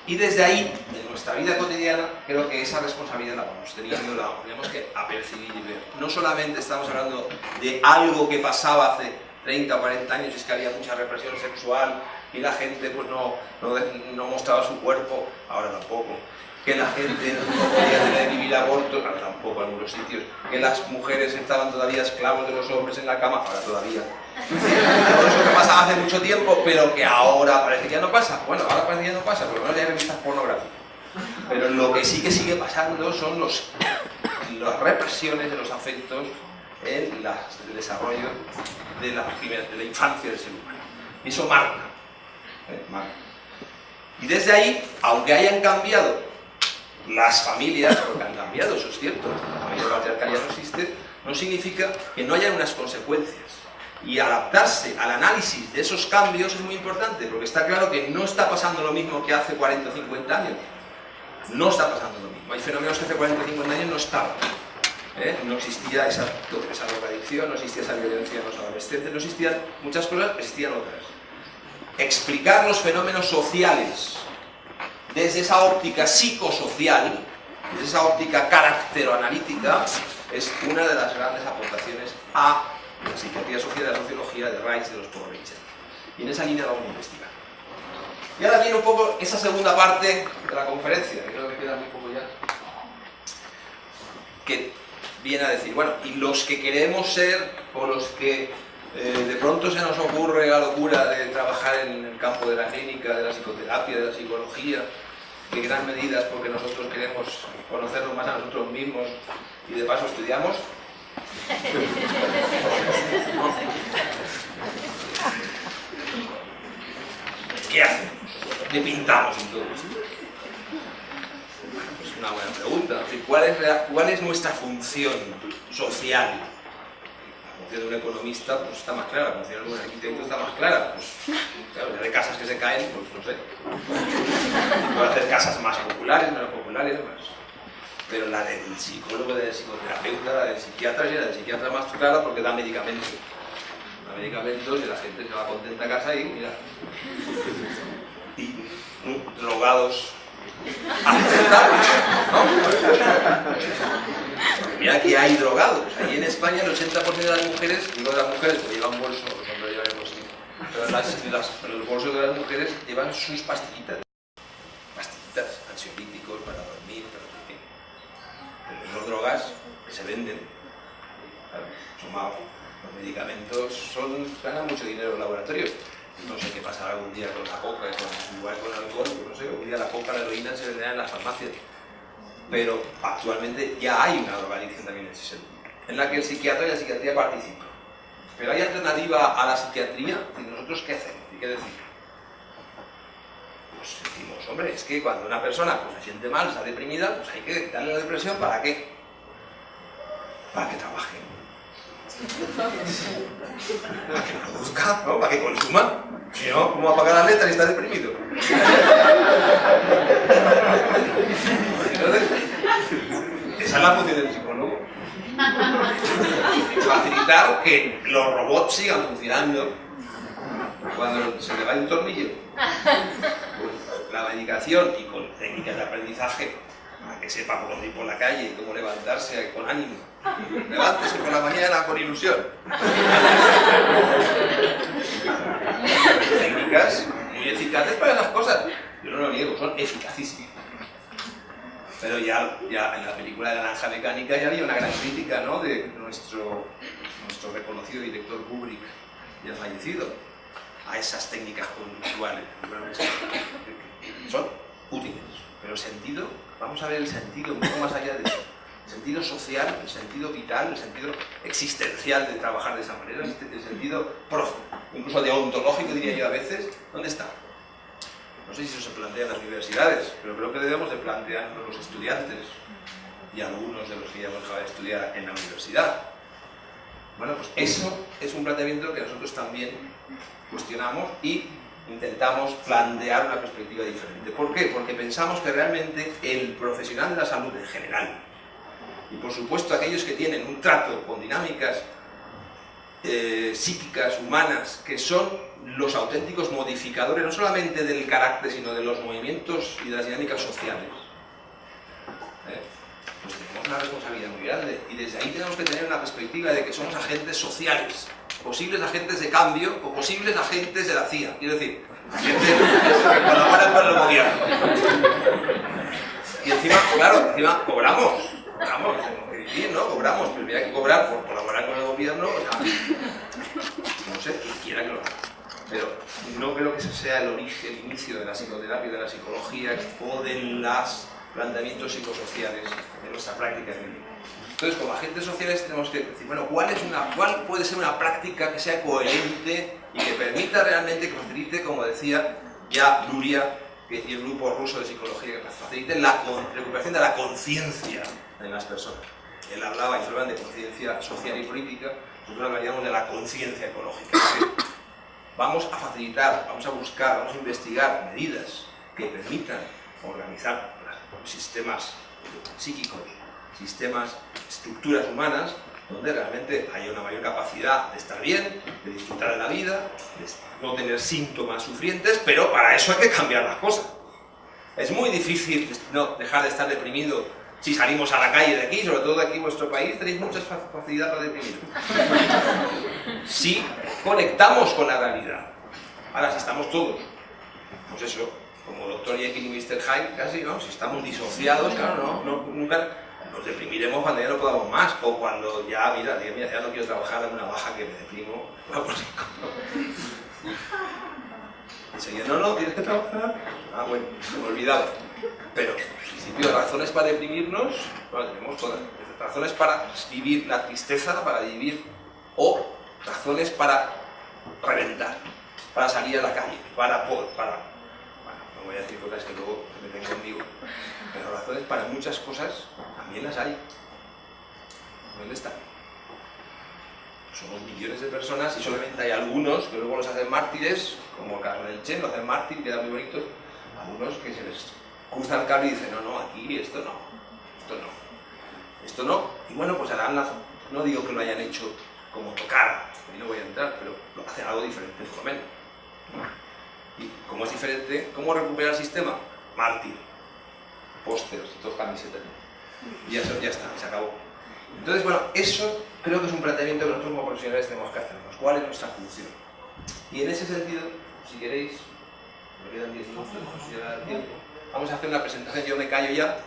Y desde ahí, en nuestra vida cotidiana, creo que esa responsabilidad la vamos teniendo, la tenemos que apercibir y ver. No solamente estamos hablando de algo que pasaba hace 30 o 40 años, es que había mucha represión sexual y la gente pues no mostraba su cuerpo, ahora tampoco. Que la gente no podía tener vivir abortos, ahora tampoco en algunos sitios. Que las mujeres estaban todavía esclavos de los hombres en la cama, ahora todavía. Todo eso que pasaba hace mucho tiempo, pero que ahora parece que ya no pasa. Bueno, ahora parece que ya no pasa, por lo menos ya hay revistas pornográficas. Pero lo que sí que sigue pasando son las represiones de los afectos en el desarrollo de la infancia del ser humano. Y eso marca. Y desde ahí, aunque hayan cambiado las familias, porque han cambiado, eso es cierto, la familia patriarcal ya no existe, no significa que no haya unas consecuencias. Y adaptarse al análisis de esos cambios es muy importante, porque está claro que no está pasando lo mismo que hace 40 o 50 años. No está pasando lo mismo. Hay fenómenos que hace 40 o 50 años no estaban. No existía esa drogadicción, no existía esa violencia en los adolescentes, no existían muchas cosas, existían otras. Explicar los fenómenos sociales desde esa óptica psicosocial, desde esa óptica caracteroanalítica, es una de las grandes aportaciones a la psiquiatría social y la sociología de Reich, de los Pogoviches. Y en esa línea vamos a investigar. Y ahora viene un poco esa segunda parte de la conferencia, que creo que queda muy poco ya, que viene a decir, bueno, y los que queremos ser, o los que de pronto se nos ocurre la locura de trabajar en el campo de la clínica, de la psicoterapia, de la psicología, de gran medida porque nosotros queremos conocernos más a nosotros mismos y de paso estudiamos. ¿Qué hacemos? ¿Qué pintamos en todo esto? Es una buena pregunta. ¿Cuál es nuestra función social? La función de un economista pues está más clara, la función de un arquitecto está más clara. Pues, claro, ya de casas que se caen, pues no sé. Puede hacer casas más populares, menos populares, más. Pero la del psicólogo, del psicoterapeuta, la del psiquiatra, y la del psiquiatra más clara porque da medicamentos. Da medicamentos y la gente se va contenta a casa y mira. Y drogados aceptables, ¿no? Mira que hay drogados. Ahí en España el 80% de las mujeres, digo de las mujeres que llevan bolso, los hombres llevan el bolsillo, pero los bolsos de las mujeres llevan sus pastillitas. Pastillitas, ansiolíticos para dormir, pero esas drogas que se venden, claro, los medicamentos ganan mucho dinero en los laboratorios. No sé qué pasará algún día con la coca, igual con el alcohol, no sé, un día la coca, la heroína se venderá en las farmacias. Pero actualmente ya hay una drogadicción también en ese sentido, en la que el psiquiatra y la psiquiatría participan. Pero hay alternativa a la psiquiatría, y nosotros ¿qué hacemos? ¿Y qué decimos? Pues decimos, hombre, es que cuando una persona pues, se siente mal, está deprimida, pues hay que darle la depresión, ¿para qué? Para que trabaje. Para que produzca, ¿no? Para que consuma. Si no, ¿cómo va a pagar la letra y está deprimido? Entonces, esa es la función del psicólogo. Facilitar que los robots sigan funcionando cuando se le va un tornillo. Pues la medicación y con técnicas de aprendizaje para que sepa por dónde ir por la calle y cómo levantarse con ánimo. Levántese por la mañana con ilusión. Técnicas muy eficaces para esas cosas. Yo no lo niego, son eficacísimas. Pero ya en la película de la Naranja Mecánica ya había una gran crítica, ¿no? De nuestro reconocido director Kubrick, ya fallecido, a esas técnicas conductuales. Son útiles, pero el sentido, vamos a ver el sentido un poco más allá de eso. El sentido social, el sentido vital, el sentido existencial de trabajar de esa manera, el sentido incluso deontológico, diría yo a veces, ¿dónde está? No sé si eso se plantea en las universidades, pero creo que debemos de plantearnos los estudiantes y algunos de los que ya hemos dejado de estudiar en la universidad. Bueno, pues eso es un planteamiento que nosotros también cuestionamos y intentamos plantear una perspectiva diferente. ¿Por qué? Porque pensamos que realmente el profesional de la salud en general, y por supuesto aquellos que tienen un trato con dinámicas psíquicas, humanas, que son los auténticos modificadores no solamente del carácter, sino de los movimientos y de las dinámicas sociales, pues tenemos una responsabilidad muy grande, y desde ahí tenemos que tener una perspectiva de que somos agentes sociales, posibles agentes de cambio o posibles agentes de la CIA, quiero decir, agentes que colaboran con el gobierno. Y encima, claro, encima cobramos, tenemos que vivir, ¿no? Cobramos, pero había que cobrar por colaborar con el gobierno, o sea, no sé, quien quiera que lo haga. Pero no creo que ese sea el origen, el inicio de la psicoterapia, de la psicología o de los planteamientos psicosociales de nuestra práctica clínica. Entonces, como agentes sociales tenemos que decir, bueno, ¿cuál puede ser una práctica que sea coherente y que permita realmente, que facilite, como decía ya Luria y el grupo ruso de psicología, que facilite la recuperación de la conciencia en las personas? Él hablaba y se hablan de conciencia social y política, nosotros hablaríamos de la conciencia ecológica. Vamos a facilitar, vamos a buscar, vamos a investigar medidas que permitan organizar sistemas psíquicos, sistemas, estructuras humanas, donde realmente haya una mayor capacidad de estar bien, de disfrutar de la vida, de no tener síntomas sufrientes, pero para eso hay que cambiar las cosas. Es muy difícil no dejar de estar deprimido si salimos a la calle de aquí, sobre todo de aquí en vuestro país, tenéis mucha facilidad para deprimir. Si conectamos con la realidad. Ahora, si estamos todos, pues eso, como Dr. Jekyll y Mr. Hyde, casi, ¿no? Si estamos disociados, claro, nunca nos deprimiremos cuando ya no podamos más, o cuando ya, mira, ya no quiero trabajar en una baja que me deprimo. Enseguida, no, tienes que trabajar. Ah, bueno, se me ha olvidado. Pero, en principio, razones para deprimirnos, bueno, tenemos todas. Razones para vivir la tristeza, para vivir, o razones para reventar, para salir a la calle, bueno, no voy a decir cosas que luego se meten conmigo, pero razones para muchas cosas también las hay. ¿Dónde están? Somos millones de personas y solamente hay algunos que luego los hacen mártires, como el caso del Che, lo hacen mártir, queda muy bonito. Algunos que se les cruza el cable y dicen, no, aquí esto no. Y bueno, pues harán no digo que lo hayan hecho como tocar, ahí no voy a entrar, pero lo hacen algo diferente, por lo menos. Y como es diferente, ¿cómo recuperar el sistema? Mártir, pósters, dos camisetas. Y ya está, se acabó. Entonces, bueno, eso creo que es un planteamiento que nosotros como profesionales tenemos que hacernos. ¿Cuál es nuestra función? Y en ese sentido, si queréis, me quedan 10 minutos, si ya da tiempo, vamos a hacer una presentación, yo me callo ya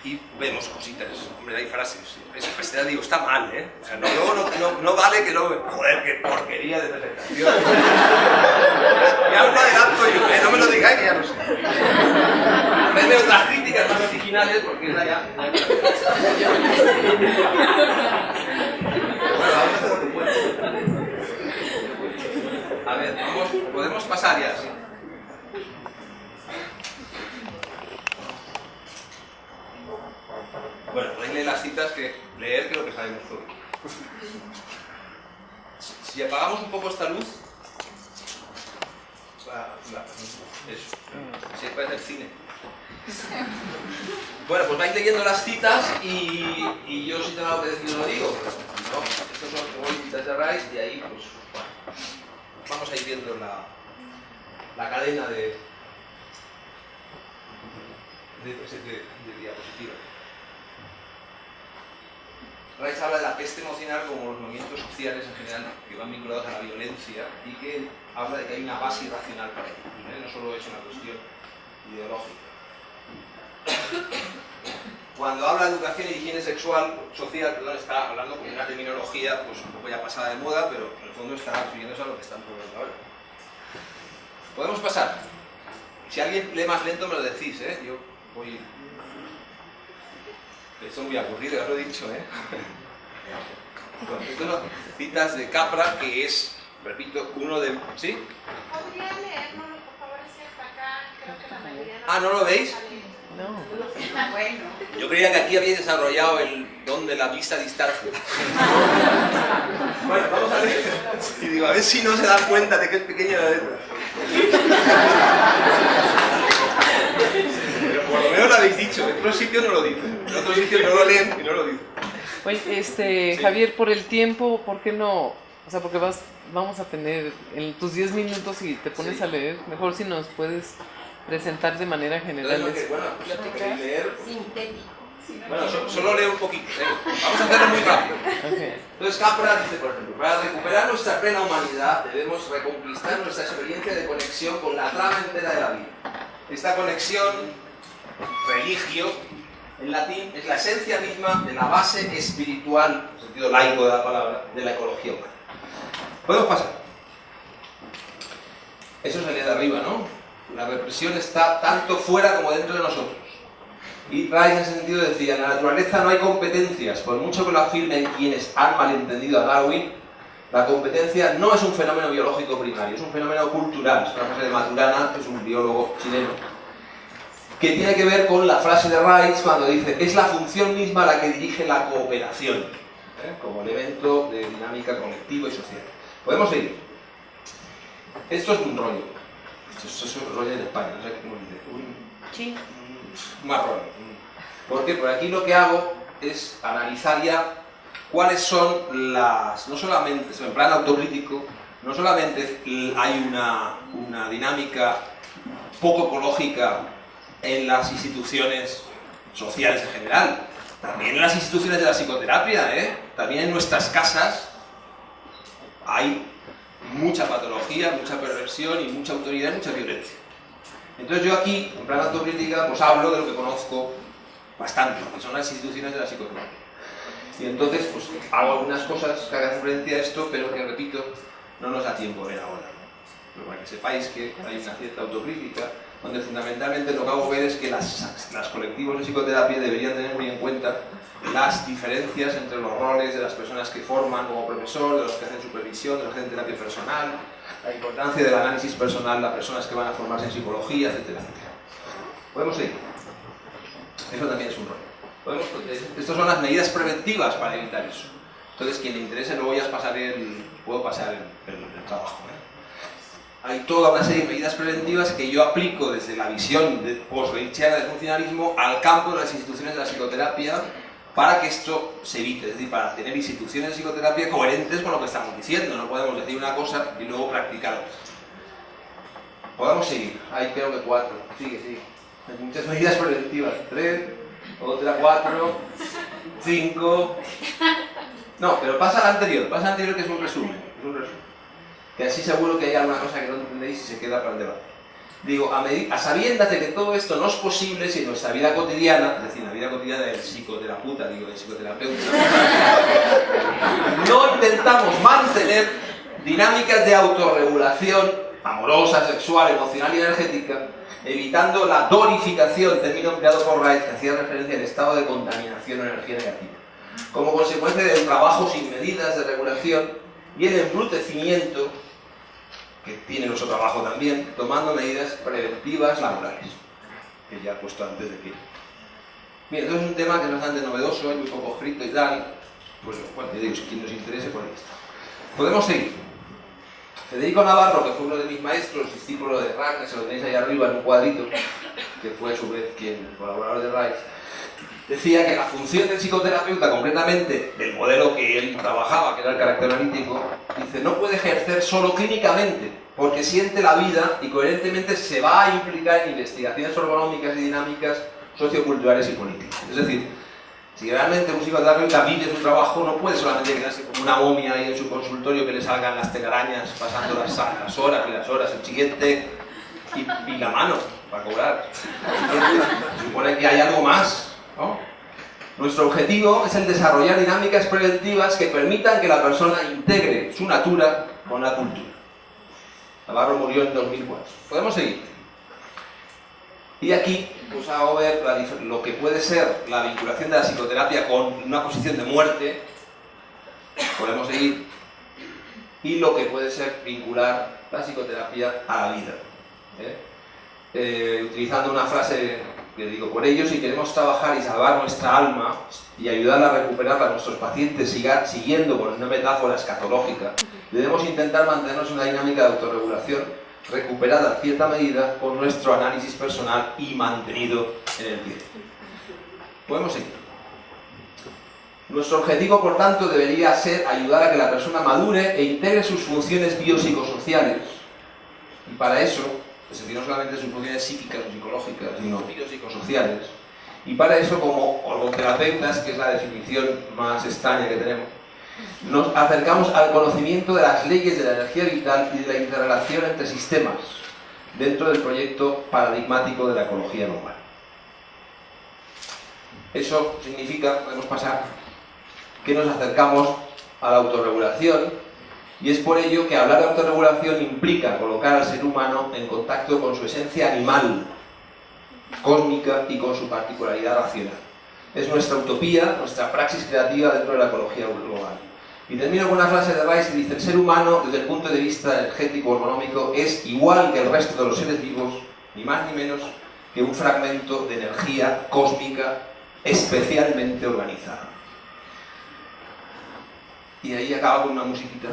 y vemos cositas. Hombre, hay frases. Esa digo, está mal, ¿eh? O sea, no vale que luego, joder, qué porquería de presentación. Ya os lo adelanto yo, ¿eh? No me lo digáis que ya lo sé. Denme otras críticas más originales porque esa ya... Bueno, vamos a hacer lo que puedo. A ver, podemos pasar ya, ¿sí? Bueno, podéis leer las citas que leer creo que sabemos todo. Si apagamos un poco esta luz, eso, si puede hacer cine. Bueno, pues vais leyendo las citas y yo si tengo algo que decir lo digo. ¿No? Estos son como citas de Rice y ahí pues bueno, vamos a ir viendo la cadena de diapositivas. Rice habla de la peste emocional como los movimientos sociales en general que van vinculados a la violencia y que habla de que hay una base irracional para ello, ¿no? No solo es una cuestión ideológica. cuando habla de educación y higiene social, perdón, está hablando con una terminología pues un poco ya pasada de moda, pero en el fondo está refiriéndose a lo que están proponiendo ahora. ¿Podemos pasar? Si alguien lee más lento me lo decís, ¿eh? Yo voy... Esto es muy aburrido, ya lo he dicho, ¿eh? Bueno, esto son citas de Capra, que es, repito, uno de... ¿Sí? ¿Podría leérnoslo, por favor, si hasta acá? Creo que la mayoría no... Ah, ¿no lo veis? No. Bueno. Yo creía que aquí habéis desarrollado el don de la vista a distancia. Bueno, vamos a ver. Y digo, a ver si no se dan cuenta de que es pequeña la letra. Pero por lo menos lo habéis dicho. En otros sitios no lo dicen. En otros sitios no lo leen y no lo dicen. Oye, Sí. Javier, por el tiempo, ¿por qué no? O sea, porque vamos a tener en tus 10 minutos y te pones Sí. a leer. Mejor si nos puedes presentar de manera general. Entonces, bueno, ya te queréis leer. Sintético. Bueno, solo leo un poquito. Vamos a hacerlo muy rápido. Okay. Entonces Capra dice, por ejemplo, para recuperar nuestra plena humanidad debemos reconquistar nuestra experiencia de conexión con la trama entera de la vida. Esta conexión, religio, en latín, es la esencia misma de la base espiritual, en el sentido laico de la palabra, de la ecología humana. Podemos pasar. Eso es el de arriba, ¿no? La represión está tanto fuera como dentro de nosotros. Y Rice en ese sentido decía, en la naturaleza no hay competencias, por mucho que lo afirmen quienes han malentendido a Darwin, la competencia no es un fenómeno biológico primario, es un fenómeno cultural. Es una frase de Maturana, que es un biólogo chileno, que tiene que ver con la frase de Rice cuando dice, es la función misma la que dirige la cooperación, como elemento de dinámica colectiva y social. Podemos seguir. Esto es un rollo. Esto es un rollo en España, no sé cómo dice. Un marrón. ¿Por qué? Porque aquí lo que hago es analizar ya cuáles son las... No solamente, en plan autocrítico, no solamente hay una dinámica poco ecológica en las instituciones sociales en general, también en las instituciones de la psicoterapia, también en nuestras casas hay mucha patología, mucha perversión y mucha autoridad y mucha violencia. Entonces yo aquí, en plan autocrítica, pues hablo de lo que conozco bastante, que son las instituciones de la psicoterapia. Y entonces pues hago algunas cosas que hagan referencia a esto, pero que, repito, no nos da tiempo a ver ahora, ¿no? Pero para que sepáis que hay una cierta autocrítica, donde fundamentalmente lo que hago ver es que las colectivos de psicoterapia deberían tener muy en cuenta las diferencias entre los roles de las personas que forman como profesor, de los que hacen supervisión, de los que hacen terapia personal, la importancia del análisis personal, las personas que van a formarse en psicología, etcétera, etcétera. ¿Podemos seguir? Eso también es un rollo. Estas son las medidas preventivas para evitar eso. Entonces, quien le interese, luego ya puedo pasar el trabajo. Hay toda una serie de medidas preventivas que yo aplico desde la visión post-reichiana del funcionalismo al campo de las instituciones de la psicoterapia para que esto se evite, es decir, para tener instituciones de psicoterapia coherentes con lo que estamos diciendo. No podemos decir una cosa y luego practicar otra. Podemos seguir. Hay creo que 4. Sigue. Hay muchas medidas preventivas. 3, otra 4, 5... No, pero pasa al anterior que es un resumen. Que así seguro que hay alguna cosa que no entendéis y se queda para el debate. Digo, a sabiendas de que todo esto no es posible si en nuestra vida cotidiana, es decir, en la vida cotidiana del psicoterapeuta, del psicoterapeuta, no intentamos mantener dinámicas de autorregulación amorosa, sexual, emocional y energética, evitando la dorificación, término empleado por Rice, que hacía referencia al estado de contaminación o energía negativa, como consecuencia del trabajo sin medidas de regulación y el embrutecimiento que tiene nuestro trabajo también, tomando medidas preventivas laborales, que ya he puesto antes de que... Bien, entonces es un tema que es bastante novedoso, es muy poco escrito y tal, pues bueno, te digo, quien nos interese, por ahí está. Podemos seguir. Federico Navarro, que fue uno de mis maestros, discípulo de Rank, que se lo tenéis ahí arriba en un cuadrito, que fue a su vez el colaborador de Rice, decía que la función del psicoterapeuta, concretamente del modelo que él trabajaba, que era el carácter analítico, dice, no puede ejercer solo clínicamente, porque siente la vida y coherentemente se va a implicar en investigaciones ergonómicas y dinámicas socioculturales y políticas. Es decir, si realmente un psicoterapeuta vive su trabajo, no puede solamente quedarse como una momia ahí en su consultorio que le salgan las telarañas pasando las horas y las horas, el siguiente y la mano para cobrar. Se supone que hay algo más, ¿no? Nuestro objetivo es el desarrollar dinámicas preventivas que permitan que la persona integre su natura con la cultura. Navarro murió en 2004. Podemos seguir. Y aquí pues hago ver lo que puede ser la vinculación de la psicoterapia con una posición de muerte. Podemos seguir. Y lo que puede ser vincular la psicoterapia a la vida. Utilizando una frase que digo, por ello, si queremos trabajar y salvar nuestra alma y ayudarla a recuperarla a nuestros pacientes, siguiendo con una metáfora escatológica, debemos intentar mantenernos en una dinámica de autorregulación recuperada en cierta medida con nuestro análisis personal y mantenido en el tiempo. Podemos seguir. Nuestro objetivo, por tanto, debería ser ayudar a que la persona madure e integre sus funciones biopsicosociales. Y para eso, es decir, no solamente sus funciones psíquicas o psicológicas, sino biopsicosociales. Y para eso, como orgoterapeutas, que es la definición más extraña que tenemos, nos acercamos al conocimiento de las leyes de la energía vital y de la interrelación entre sistemas dentro del proyecto paradigmático de la ecología global. Eso significa, podemos pasar, que nos acercamos a la autorregulación, y es por ello que hablar de autorregulación implica colocar al ser humano en contacto con su esencia animal, cósmica y con su particularidad racional. Es nuestra utopía, nuestra praxis creativa dentro de la ecología global. Y termino con una frase de Rice que dice: el ser humano, desde el punto de vista energético o ergonómico, es igual que el resto de los seres vivos, ni más ni menos que un fragmento de energía cósmica especialmente organizada. Y ahí acaba con una musiquita.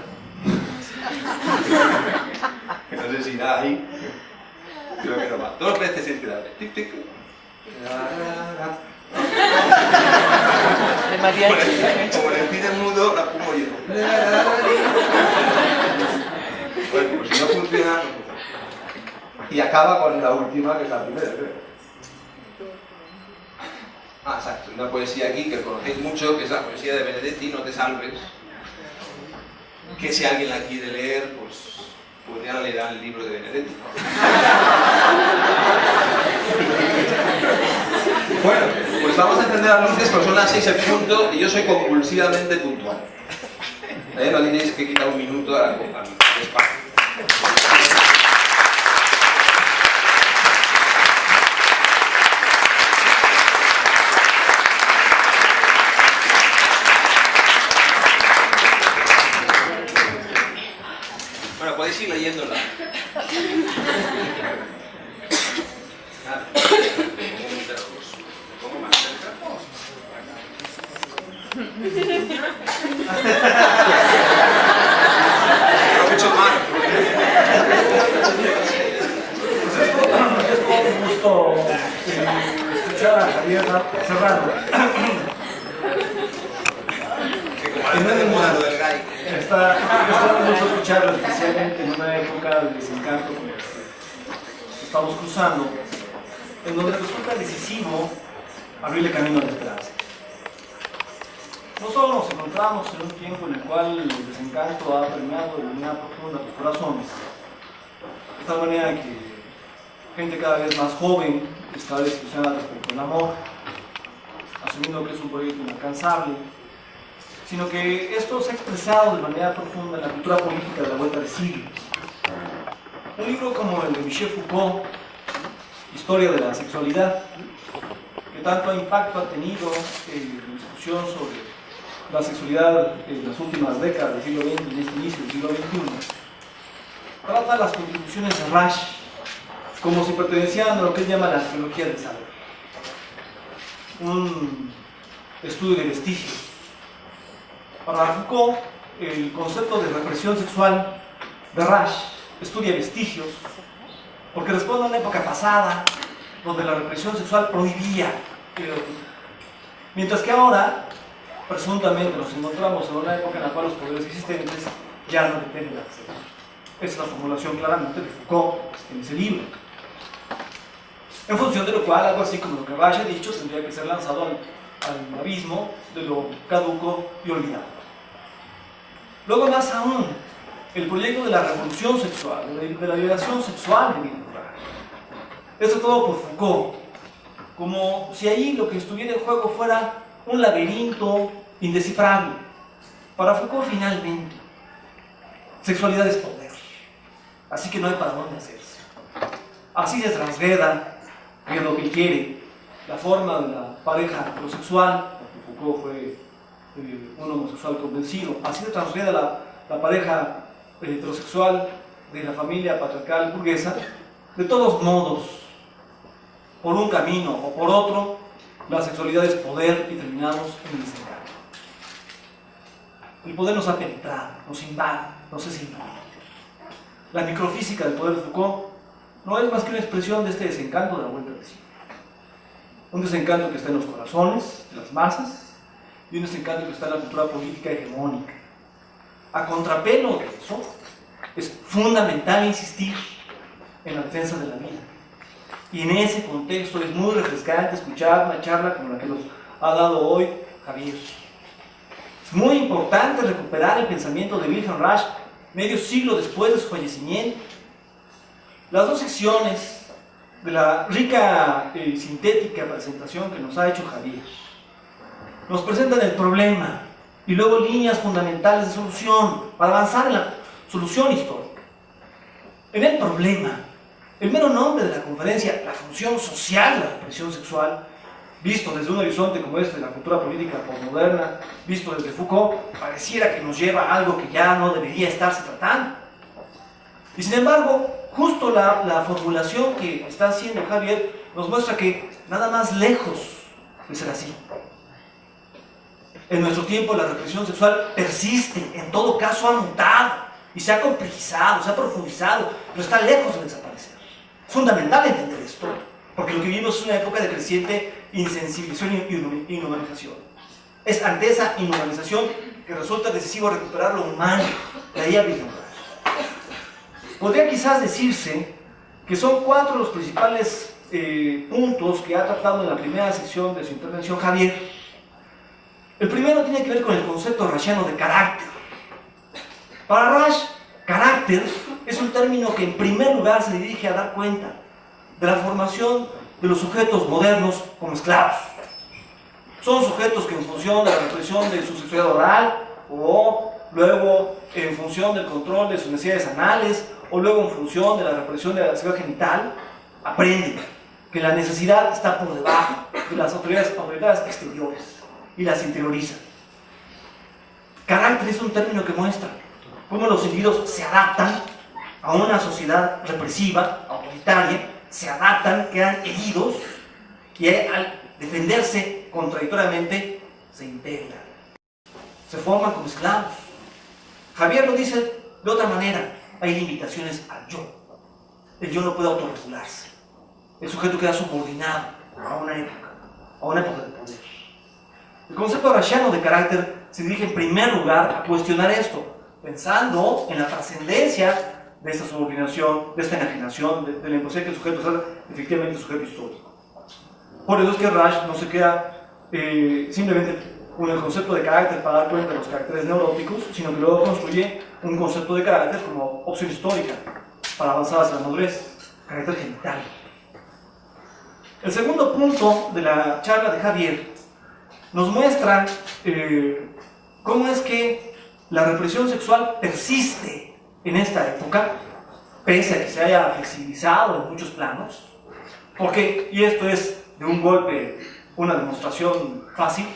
No sé si da ahí. Creo que no va. 2 veces sin quedarme. Tic, tic. De mariachi. Como en el pide mudo, la pongo yo. Bueno, pues si no funciona. Y acaba con la última, que es la primera, creo. Ah, exacto. Una poesía aquí que conocéis mucho, que es la poesía de Benedetti, No te salves. Que si alguien la quiere leer, pues podría leer el libro de Benedetti. Bueno, pues vamos a encender las luces, pero son las 6 en punto y yo soy compulsivamente puntual. No tenéis que quitar un minuto al espacio. Bueno, podéis ir leyéndola. ¿Pongo más cerca? Pero mucho más. Es un gusto escuchar a Javier Serrano. Que como ahora de moda lo del gay. Está un gusto escucharlo, especialmente en una época de desencanto como que estamos cruzando, en donde resulta decisivo abrirle camino a la esperanza. No solo nos encontramos en un tiempo en el cual el desencanto ha permeado de manera profunda los corazones, de tal manera que gente cada vez más joven está desilusionada respecto al amor, asumiendo que es un proyecto inalcanzable, sino que esto se ha expresado de manera profunda en la cultura política de la vuelta de siglos. Un libro como el de Michel Foucault, Historia de la sexualidad, que tanto impacto ha tenido en la discusión sobre la sexualidad en las últimas décadas del siglo XX y en este inicio del siglo XXI, trata las contribuciones de Rasch como si pertenecieran a lo que él llama la arqueología del saber, un estudio de vestigios. Para Foucault, el concepto de represión sexual de Rasch estudia vestigios, porque responde a una época pasada donde la represión sexual prohibía el erotismo. Mientras que ahora, presuntamente, nos encontramos en una época en la cual los poderes existentes ya no dependen del sexo. Esa es la formulación claramente de Foucault en ese libro. En función de lo cual, algo así como lo que Rasch ha dicho, tendría que ser lanzado al abismo de lo caduco y olvidado. Luego, más aún, el proyecto de la revolución sexual, de la liberación sexual de Rasch. Esto todo por Foucault, como si ahí lo que estuviera en juego fuera un laberinto indescifrable. Para Foucault, finalmente, sexualidad es poder, así que no hay para dónde hacerse. Así se transgreda, que es lo que quiere, la forma de la pareja heterosexual, porque Foucault fue un homosexual convencido, así se transgreda la pareja heterosexual de la familia patriarcal burguesa. De todos modos, por un camino o por otro, la sexualidad es poder y terminamos en el desengaño. El poder nos ha penetrado, nos invade, nos es invadido. La microfísica del poder de Foucault no es más que una expresión de este desencanto de la vuelta de siglo. Un desencanto que está en los corazones de las masas y un desencanto que está en la cultura política hegemónica. A contrapelo de eso, es fundamental insistir en la defensa de la vida. Y en ese contexto es muy refrescante escuchar una charla como la que nos ha dado hoy Javier. Es muy importante recuperar el pensamiento de Wilhelm Reich medio siglo después de su fallecimiento. Las dos secciones de la rica y sintética presentación que nos ha hecho Javier nos presentan el problema y luego líneas fundamentales de solución para avanzar en la solución histórica. En el problema, el mero nombre de la conferencia, la función social de la represión sexual, visto desde un horizonte como este de la cultura política posmoderna, visto desde Foucault, pareciera que nos lleva a algo que ya no debería estarse tratando. Y sin embargo, justo la formulación que está haciendo Javier nos muestra que nada más lejos de ser así. En nuestro tiempo la represión sexual persiste, en todo caso ha mutado y se ha complejizado, se ha profundizado, pero está lejos de desaparecer. Es fundamental entender esto, porque lo que vivimos es una época de creciente insensibilización y inhumanización. Es ante esa inhumanización que resulta decisivo recuperar lo humano, de ahí a Wilhelm Reich. Podría quizás decirse que son 4 los principales puntos que ha tratado en la primera sección de su intervención Javier. El primero tiene que ver con el concepto reichiano de carácter. Para Reich, carácter es un término que en primer lugar se dirige a dar cuenta de la formación de los sujetos modernos como esclavos. Son sujetos que en función de la represión de su sexualidad oral, o luego en función del control de sus necesidades anales, o luego en función de la represión de la sexualidad genital, aprenden que la necesidad está por debajo de las autoridades exteriores y las interiorizan. Carácter es un término que muestra cómo los individuos se adaptan a una sociedad represiva, autoritaria, se adaptan, quedan heridos y al defenderse contradictoriamente se integran, se forman como esclavos. Javier lo dice de otra manera: hay limitaciones al yo. El yo no puede autorregularse. El sujeto queda subordinado a una época de poder. El concepto reichiano de carácter se dirige en primer lugar a cuestionar esto, pensando en la trascendencia de esta subordinación, de esta enajenación, de la imposición que el sujeto sea efectivamente un sujeto histórico. Por eso es que Reich no se queda simplemente con el concepto de carácter para dar cuenta de los caracteres neuróticos, sino que luego construye un concepto de carácter como opción histórica para avanzar hacia la madurez, carácter genital. El segundo punto de la charla de Javier nos muestra cómo es que la represión sexual persiste en esta época, pese a que se haya flexibilizado en muchos planos, porque, y esto es de un golpe una demostración fácil,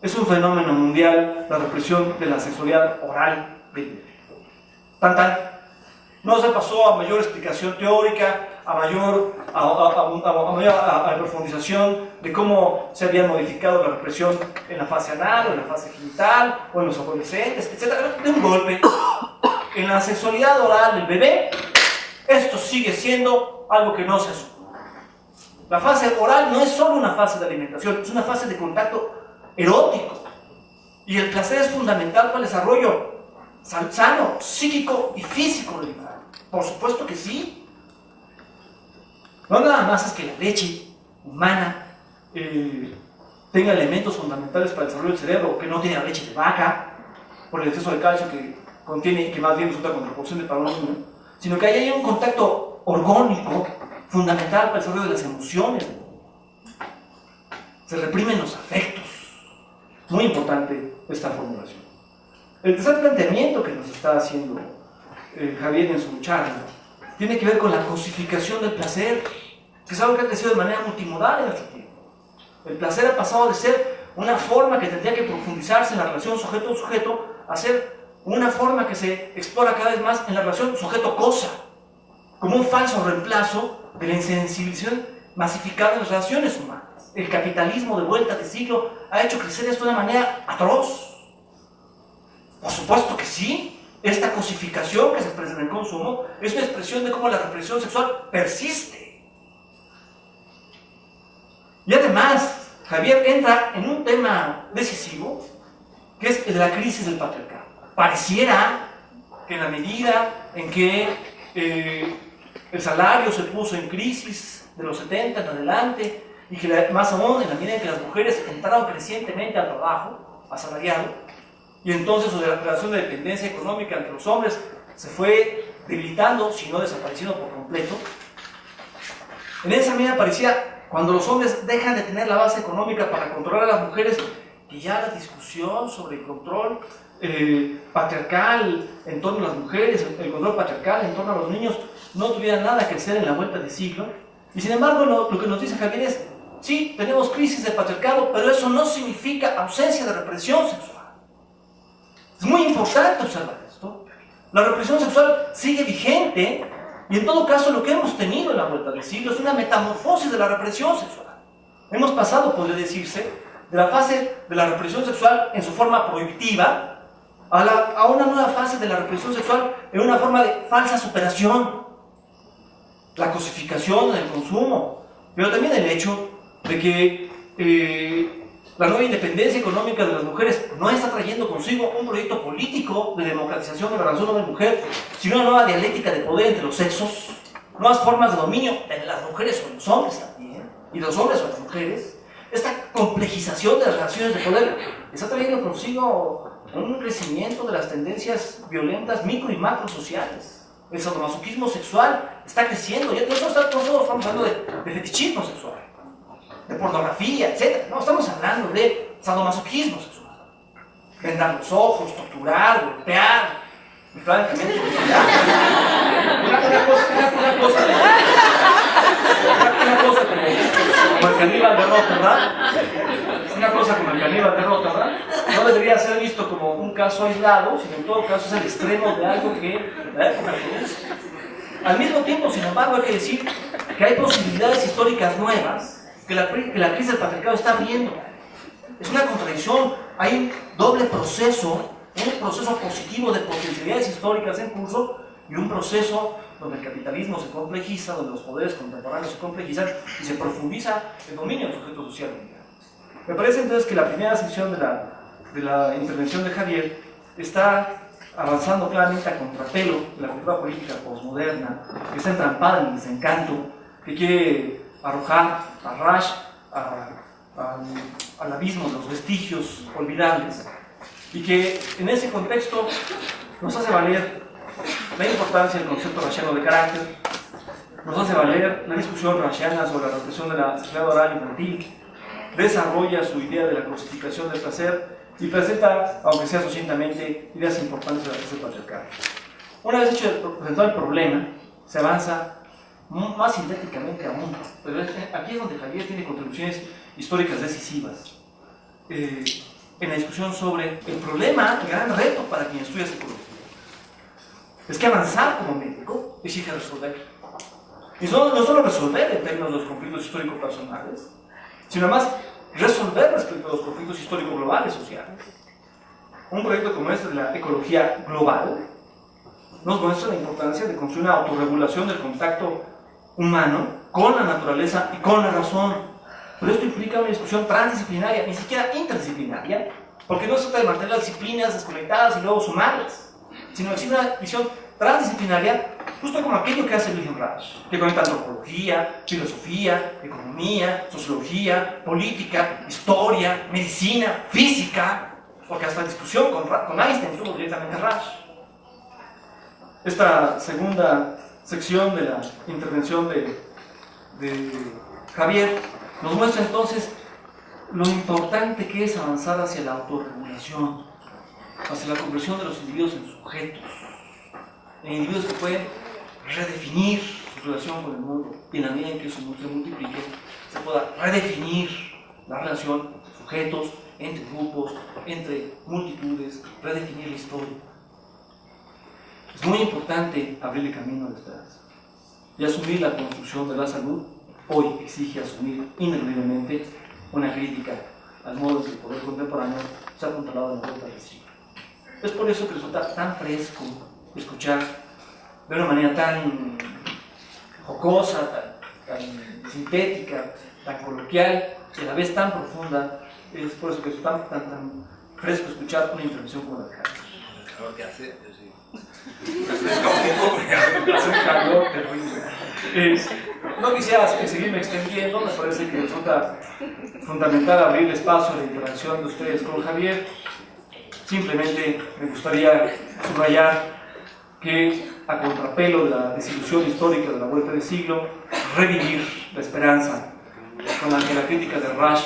es un fenómeno mundial la represión de la sexualidad oral del bebé. No se pasó a mayor explicación teórica, a mayor profundización de cómo se había modificado la represión en la fase anal, o en la fase genital, o en los adolescentes, etc. De un golpe, en la sexualidad oral del bebé, esto sigue siendo algo que no se asume. La fase oral no es solo una fase de alimentación, es una fase de contacto erótico. Y el placer es fundamental para el desarrollo sano, psíquico y físico del infante. Por supuesto que sí. No nada más es que la leche humana tenga elementos fundamentales para el desarrollo del cerebro, que no tiene la leche de vaca, por el exceso de calcio que contiene y que más bien resulta contraproducente para un niño, sino que ahí hay un contacto orgónico fundamental para el desarrollo de las emociones. se reprimen los afectos. Muy importante esta formulación. El tercer planteamiento que nos está haciendo Javier en su charla tiene que ver con la cosificación del placer, que es algo que ha crecido de manera multimodal en nuestro tiempo. El placer ha pasado de ser una forma que tendría que profundizarse en la relación sujeto-sujeto a ser una forma que se explora cada vez más en la relación sujeto-cosa, como un falso reemplazo de la insensibilización masificada en las relaciones humanas. El capitalismo de vuelta de siglo ha hecho crecer esto de una manera atroz. Por supuesto que sí. Esta cosificación que se expresa en el consumo es una expresión de cómo la represión sexual persiste. Y además, Javier entra en un tema decisivo, que es el de la crisis del patriarcado. Pareciera que en la medida en que el salario se puso en crisis de los 70 en adelante, y que más aún en la medida en que las mujeres entraron crecientemente al trabajo asalariado, y entonces la relación de dependencia económica entre los hombres se fue debilitando, si no desapareciendo por completo. En esa medida parecía, cuando los hombres dejan de tener la base económica para controlar a las mujeres, que ya la discusión sobre el control patriarcal en torno a las mujeres, el control patriarcal en torno a los niños, no tuviera nada que hacer en la vuelta de siglo. Y sin embargo, lo que nos dice Javier es, sí, tenemos crisis de patriarcado, pero eso no significa ausencia de represión sexual. Es muy importante observar esto. La represión sexual sigue vigente y en todo caso lo que hemos tenido en la vuelta del siglo es una metamorfosis de la represión sexual. Hemos pasado, podría decirse, de la fase de la represión sexual en su forma prohibitiva a una nueva fase de la represión sexual en una forma de falsa superación. La cosificación del consumo, pero también el hecho de que la nueva independencia económica de las mujeres no está trayendo consigo un proyecto político de democratización de la relación hombre-mujer, sino una nueva dialéctica de poder entre los sexos, nuevas formas de dominio de las mujeres sobre los hombres también, y de los hombres sobre las mujeres. Esta complejización de las relaciones de poder está trayendo consigo un crecimiento de las tendencias violentas micro y macro sociales. El sadomasoquismo sexual está creciendo, ya no solo estamos hablando de fetichismo sexual, de pornografía, etc. No, estamos hablando de sadomasoquismo sexual. Vendar los ojos, torturar, golpear, y francamente una cosa como el caníbal de Rotterdam, una cosa como el caníbal de Rotterdam, no debería ser visto como un caso aislado, sino en todo caso es el extremo de algo que la época produce. Al mismo tiempo, sin embargo, hay que decir que hay posibilidades históricas nuevas que la crisis del patriarcado está abriendo. Es una contradicción, hay un doble proceso, un proceso positivo de potencialidades históricas en curso y un proceso donde el capitalismo se complejiza, donde los poderes contemporáneos se complejizan y se profundiza el dominio del sujeto social mundial. Me parece entonces que la primera sección de la intervención de Javier está avanzando claramente a contrapelo de la cultura política postmoderna, que está entrampada en el desencanto, que quiere arrojar a Rash al abismo de los vestigios olvidables, y que en ese contexto nos hace valer la importancia del concepto rashiano de carácter, nos hace valer la discusión rashiana sobre la represión de la sexualidad oral infantil, desarrolla su idea de la cosificación del placer y presenta, aunque sea sucintamente, ideas importantes de la crisis patriarcal. Una vez presentado el problema, se avanza más sintéticamente aún, pero aquí es donde Javier tiene contribuciones históricas decisivas en la discusión sobre el problema, el gran reto para quien estudia psicología. Es que avanzar como médico exige resolver. Y no solo resolver en términos de los conflictos históricos personales, sino además resolver respecto a los conflictos históricos globales sociales. Un proyecto como este de la ecología global nos muestra la importancia de construir una autorregulación del contacto humano con la naturaleza y con la razón. Pero esto implica una discusión transdisciplinaria, ni siquiera interdisciplinaria, porque no se trata de mantener las disciplinas desconectadas y luego sumarlas, sino existe una visión transdisciplinaria, justo como aquello que hace William Reich, que conecta antropología, filosofía, economía, sociología, política, historia, medicina, física, porque hasta discusión con Einstein tuvo directamente Reich. Esta segunda sección de la intervención de Javier nos muestra entonces lo importante que es avanzar hacia la autorregulación, hacia la conversión de los individuos en sujetos, en individuos que pueden redefinir su relación con el mundo, y en la medida en que su mundo se multiplique, se pueda redefinir la relación entre sujetos, entre grupos, entre multitudes, redefinir la historia. Es muy importante abrirle camino a la esperanza. Y asumir la construcción de la salud hoy exige asumir ineludiblemente una crítica al modo en que el poder contemporáneo se ha apuntalado en la vuelta del siglo. Es por eso que resulta tan fresco escuchar de una manera tan jocosa, tan sintética, tan coloquial y a la vez tan profunda. Es por eso que es tan fresco escuchar una intervención como la de Carlos. El calor que hace, yo sí. Hace un calor terrible. No quisiera seguirme extendiendo, me parece que resulta fundamental abrir espacio a la interacción de ustedes con Javier. Simplemente me gustaría subrayar que, a contrapelo de la desilusión histórica de la vuelta del siglo, revivir la esperanza con la que la crítica de Rush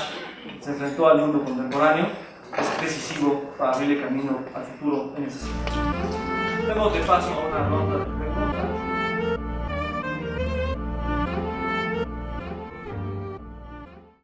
se enfrentó al mundo contemporáneo es decisivo para abrirle camino al futuro en ese sentido. Demos de paso a una ronda